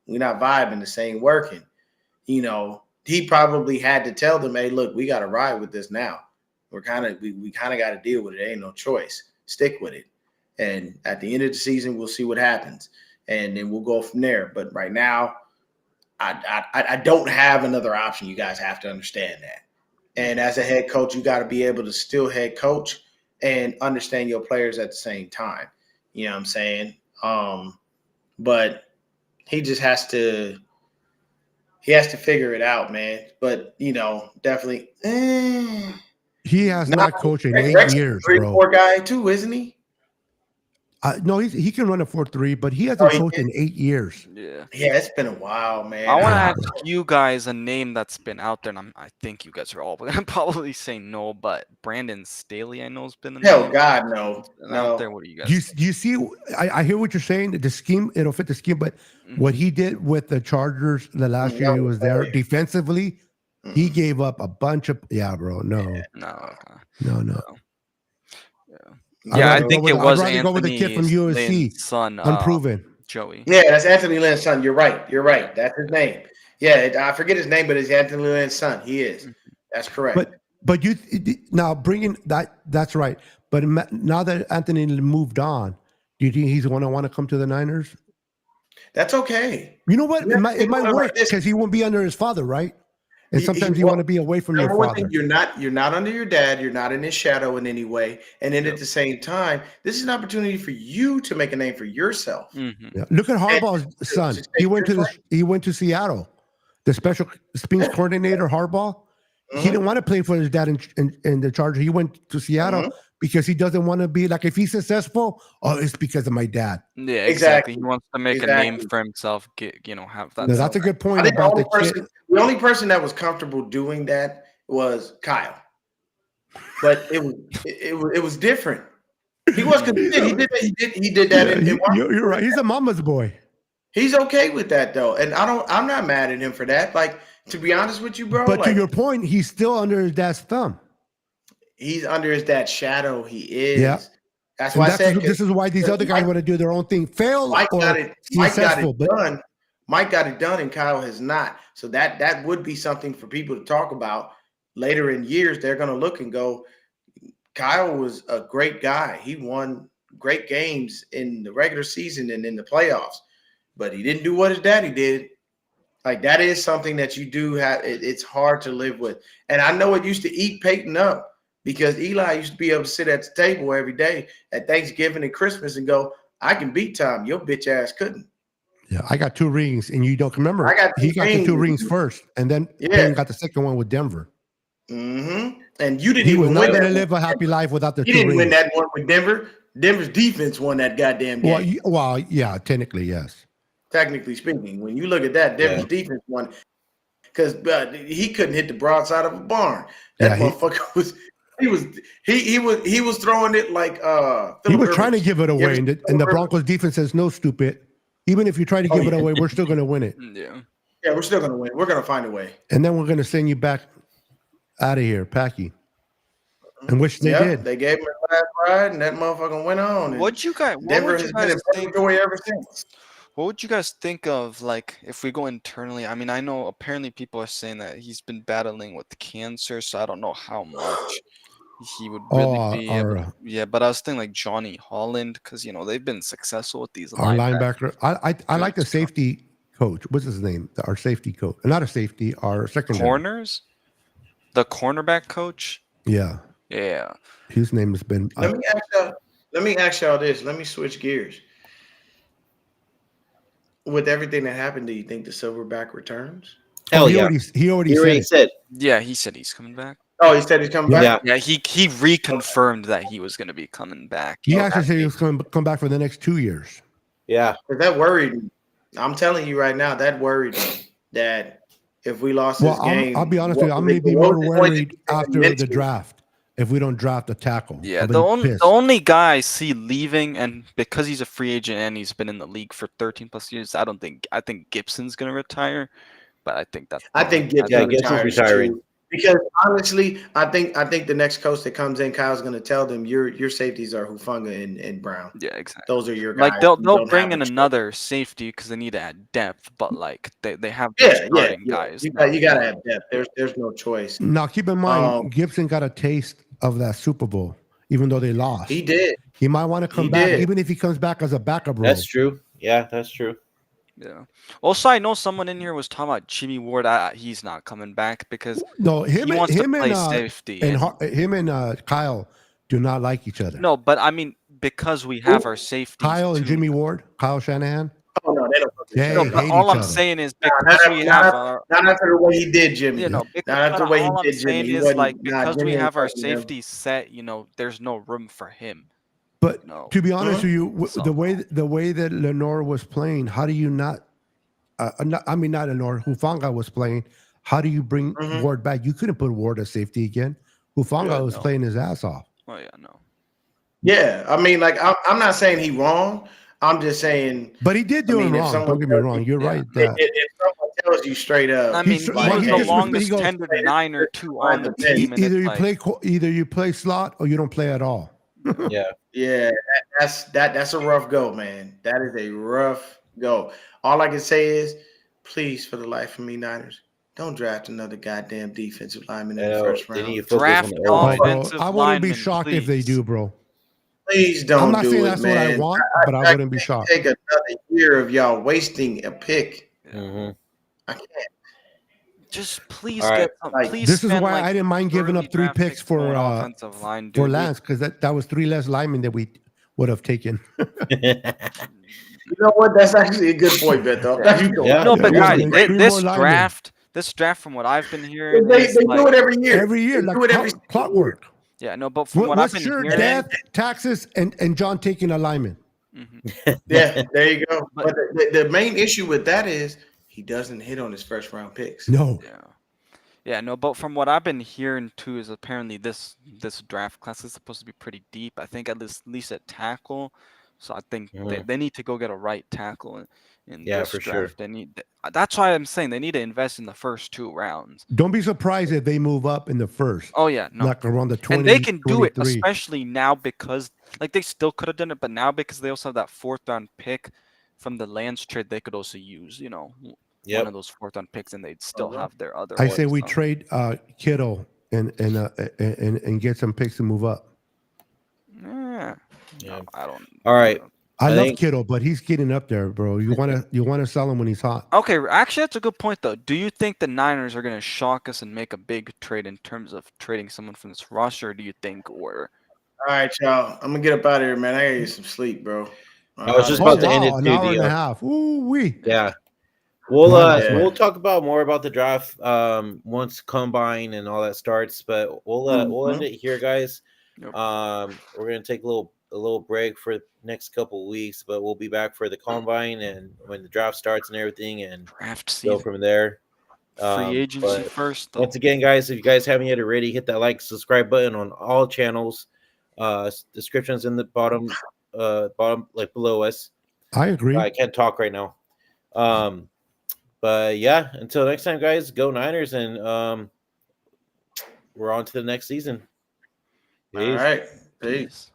Speaker 2: we're not vibing, this ain't working, he probably had to tell them, hey, look, we got to ride with this now. We kind of got to deal with it. Ain't no choice. Stick with it. And at the end of the season, we'll see what happens. And then we'll go from there. But right now, I don't have another option. You guys have to understand that. And as a head coach, you got to be able to still head coach and understand your players at the same time. You know what I'm saying? But he just has to figure it out, man. But, definitely.
Speaker 3: He has not coached in 8
Speaker 2: Rex
Speaker 3: years,
Speaker 2: is a
Speaker 3: bro.
Speaker 2: 3-4 guy too, isn't he?
Speaker 3: No, he can run a 4-3, but he hasn't coached in 8 years.
Speaker 4: Yeah.
Speaker 2: Yeah, it's been a while, man.
Speaker 4: I want to ask you guys a name that's been out there, and I think you guys are all gonna probably say no, but Brandon Staley, I know, has been
Speaker 2: God, no.
Speaker 4: out there. What do you guys?
Speaker 3: Do you see? I hear what you're saying. The scheme, it'll fit the scheme, but what he did with the Chargers the last year he was there defensively, he gave up a bunch of bro. No.
Speaker 4: Yeah, I think it was
Speaker 3: I'd rather go with the kid from USC,
Speaker 4: son,
Speaker 3: unproven.
Speaker 4: Joey.
Speaker 2: Yeah, that's Anthony Lynn's son. You're right. That's his name. Yeah, I forget his name, but it's Anthony Lynn's son. He is. That's correct.
Speaker 3: But you now bringing that's right. But now that Anthony moved on, do you think he's going to want to come to the Niners?
Speaker 2: That's okay.
Speaker 3: You know what? It might work because he won't be under his father, right? And sometimes you want to be away from your father.
Speaker 2: You're not under your dad. You're not in his shadow in any way. And then at the same time, this is an opportunity for you to make a name for yourself.
Speaker 4: Mm-hmm.
Speaker 3: Yeah. Look at Harbaugh's son. He went to Seattle. The special teams coordinator, Harbaugh. He didn't want to play for his dad in the Chargers. He went to Seattle because he doesn't want to be like, if he's successful, it's because of my dad.
Speaker 4: Yeah, exactly. He wants to make a name for himself. Have that.
Speaker 3: No, that's a good point.
Speaker 2: I think the only person that was comfortable doing that was Kyle, but it was different. He was he did that.
Speaker 3: You're right. He's a mama's boy.
Speaker 2: He's okay with that though, and I'm not mad at him for that. Like, to be honest with you, bro.
Speaker 3: But to your point, he's still under his dad's thumb.
Speaker 2: He's under his dad's shadow. He is.
Speaker 3: Yeah.
Speaker 2: That's why I said
Speaker 3: this is why these other guys want to do their own thing.
Speaker 2: Mike got it done. Mike got it done, and Kyle has not. So that would be something for people to talk about later in years. They're going to look and go, Kyle was a great guy. He won great games in the regular season and in the playoffs, but he didn't do what his daddy did. Like that is something that you do have. It's hard to live with, and I know it used to eat Peyton up because Eli used to be able to sit at the table every day at Thanksgiving and Christmas and go, "I can beat Tom. Your bitch ass couldn't."
Speaker 3: Yeah, I got 2 rings, and you don't remember.
Speaker 2: I got
Speaker 3: He
Speaker 2: 2
Speaker 3: got the 2
Speaker 2: rings.
Speaker 3: rings first, and then
Speaker 2: Yeah.
Speaker 3: Payne got the second one with Denver.
Speaker 2: Mm-hmm. And you didn't
Speaker 3: He was
Speaker 2: even
Speaker 3: not
Speaker 2: win
Speaker 3: going to
Speaker 2: that.
Speaker 3: live a happy life without the
Speaker 2: He
Speaker 3: 2
Speaker 2: didn't win
Speaker 3: rings.
Speaker 2: that one with Denver. Denver's defense won that goddamn game.
Speaker 3: Well, yeah, technically, yes.
Speaker 2: Technically speaking, when you look at that, Denver's defense won because he couldn't hit the broadside of a barn. That motherfucker he was throwing it like
Speaker 3: he was trying to give it away, and the Broncos defense says no, stupid. Even if you try to give it away, we're still going to win it.
Speaker 4: Yeah.
Speaker 2: Yeah, we're still going to win. We're going to find a way.
Speaker 3: And then we're going to send you back out of here, Packy. And which they did.
Speaker 2: They gave him a last ride, and that motherfucker went on.
Speaker 4: What you guys?
Speaker 2: Denver has been in purgatory ever since.
Speaker 4: What would you guys think of, like, if we go internally? I mean, I know apparently people are saying that he's been battling with cancer, so I don't know how much he would really be able. Yeah, but I was thinking like Johnny Holland, because they've been successful with these
Speaker 3: our linebacker. I like the safety coach. What's his name? Our safety coach, not a safety. Our secondary
Speaker 4: corners. The cornerback coach.
Speaker 3: Yeah.
Speaker 4: Yeah.
Speaker 3: His name has been.
Speaker 2: Let me ask y'all this. Let me switch gears. With everything that happened, do you think the Silverback returns?
Speaker 3: Hell yeah. He already said.
Speaker 4: Yeah, he said he's coming back.
Speaker 2: Oh, he said he's coming back?
Speaker 4: Yeah, he reconfirmed that he was going to be coming back.
Speaker 3: He actually said he was going to come back for the next 2 years.
Speaker 5: Yeah.
Speaker 2: That worried me. I'm telling you right now, that worried me. That if we lost this game.
Speaker 3: I'll be honest with you. I'm going to be more worried after the draft if we don't draft a tackle.
Speaker 4: Yeah, the only guy I see leaving, and because he's a free agent and he's been in the league for 13 plus years, I think Gibson's going to retire. But I think
Speaker 2: Gibson's retiring. Too. Because honestly, I think the next coach that comes in, Kyle's going to tell them your safeties are Hufanga and Brown.
Speaker 4: Yeah, exactly.
Speaker 2: Those are your guys.
Speaker 4: Like they'll bring in another safety because they need to add depth, but like they have starting guys.
Speaker 2: You got to have depth. There's no choice.
Speaker 3: Now keep in mind, Gibson got a taste of that Super Bowl, even though they lost.
Speaker 2: He did.
Speaker 3: He might want to come back, even if he comes back as a backup role.
Speaker 5: That's true. Yeah, that's true.
Speaker 4: Yeah. Also, I know someone in here was talking about Jimmy Ward. He's not coming back because
Speaker 3: he wants to play safety. And him and Kyle do not like each other.
Speaker 4: No, but I mean, because we have our safety.
Speaker 3: Kyle and Jimmy Ward, Kyle Shanahan.
Speaker 2: Oh no, they don't.
Speaker 3: Yeah,
Speaker 4: but all I'm saying is because we have our.
Speaker 2: Not after the way he did, Jimmy.
Speaker 4: Not after the way he did, Jimmy. Is like because we have our safety set. There's no room for him.
Speaker 3: But to be honest with you, the way that Lenore was playing, how do you not? Not Lenore. Hufanga was playing. How do you bring Ward back? You couldn't put Ward as safety again. Hufanga was playing his ass off.
Speaker 4: Oh yeah, no.
Speaker 2: Yeah, I mean, like I'm not saying he wrong. I'm just saying.
Speaker 3: But he did do it wrong. Don't get me wrong. You're right.
Speaker 2: If someone tells you straight up,
Speaker 4: I mean, he was the longest tenured 9 or 2 on the team.
Speaker 3: Either you play slot or you don't play at all.
Speaker 2: Yeah, that's a rough go, man. That is a rough go. All I can say is, please, for the life of me, Niners, don't draft another goddamn defensive lineman in the first round.
Speaker 4: Draft offensive
Speaker 3: I wouldn't be shocked if they do, bro.
Speaker 2: Please don't.
Speaker 3: I'm not
Speaker 2: do
Speaker 3: saying
Speaker 2: it,
Speaker 3: that's
Speaker 2: man.
Speaker 3: what I want, but I wouldn't be shocked.
Speaker 2: Take another year of y'all wasting a pick.
Speaker 5: Mm-hmm.
Speaker 2: I can't.
Speaker 4: Just please get something. Please
Speaker 3: this is why I didn't mind giving up 3 picks for Lance, because that was 3 less linemen that we would have taken.
Speaker 2: You know what? That's actually a good point, Beto.
Speaker 4: No, but guys, this draft, from what I've been hearing,
Speaker 2: they do it every year.
Speaker 3: Every year, like clockwork.
Speaker 4: Yeah, no, but from what I've been hearing,
Speaker 3: death, taxes, and John taking a lineman.
Speaker 2: Mm-hmm. Yeah, there you go. But the main issue with that is he doesn't hit on his first round picks.
Speaker 3: No.
Speaker 4: Yeah, no, but from what I've been hearing too is apparently this draft class is supposed to be pretty deep. I think at least at tackle. So I think they need to go get a right tackle in this draft. Sure. That's why I'm saying they need to invest in the first 2 rounds.
Speaker 3: Don't be surprised if they move up in the first.
Speaker 4: Oh yeah, no.
Speaker 3: Like around the 20,
Speaker 4: and they can do
Speaker 3: 23.
Speaker 4: it, especially now because like they still could have done it, but now because they also have that 4th round pick from the Lance trade, they could also use one of those 4th round picks, and they'd still have their other.
Speaker 3: I say we trade Kittle and get some picks to move up.
Speaker 4: Yeah. No, I don't.
Speaker 5: All right.
Speaker 3: I
Speaker 5: I
Speaker 3: love
Speaker 5: think
Speaker 3: Kittle, but he's getting up there, bro. You wanna sell him when he's hot.
Speaker 4: Okay, actually, that's a good point, though. Do you think the Niners are going to shock us and make a big trade in terms of trading someone from this roster? Or do you think, or
Speaker 2: All right, y'all. I'm gonna get up out of here, man. I gotta get some sleep, bro.
Speaker 5: I was just
Speaker 3: Oh
Speaker 5: about to end
Speaker 3: wow,
Speaker 5: it
Speaker 3: an
Speaker 5: too,
Speaker 3: hour and a
Speaker 5: Dio.
Speaker 3: half. Ooh wee.
Speaker 5: Yeah.
Speaker 3: Smart man, smart.
Speaker 5: We'll talk about more about the draft once combine and all that starts, but we'll end it here, guys.
Speaker 4: Yep.
Speaker 5: We're gonna take a little break for the next couple of weeks, but we'll be back for the combine and when the draft starts and everything, and
Speaker 4: draft
Speaker 5: go
Speaker 4: season,
Speaker 5: from there.
Speaker 4: free agency
Speaker 5: But
Speaker 4: first, though?
Speaker 5: once again, guys, if you guys haven't yet already, hit that like, subscribe button on all channels. Descriptions in the bottom like below us.
Speaker 3: I agree.
Speaker 5: I can't talk right now. But yeah, until next time, guys, go Niners, and we're on to the next season.
Speaker 2: All
Speaker 5: Peace.
Speaker 2: right. Peace.
Speaker 4: Peace.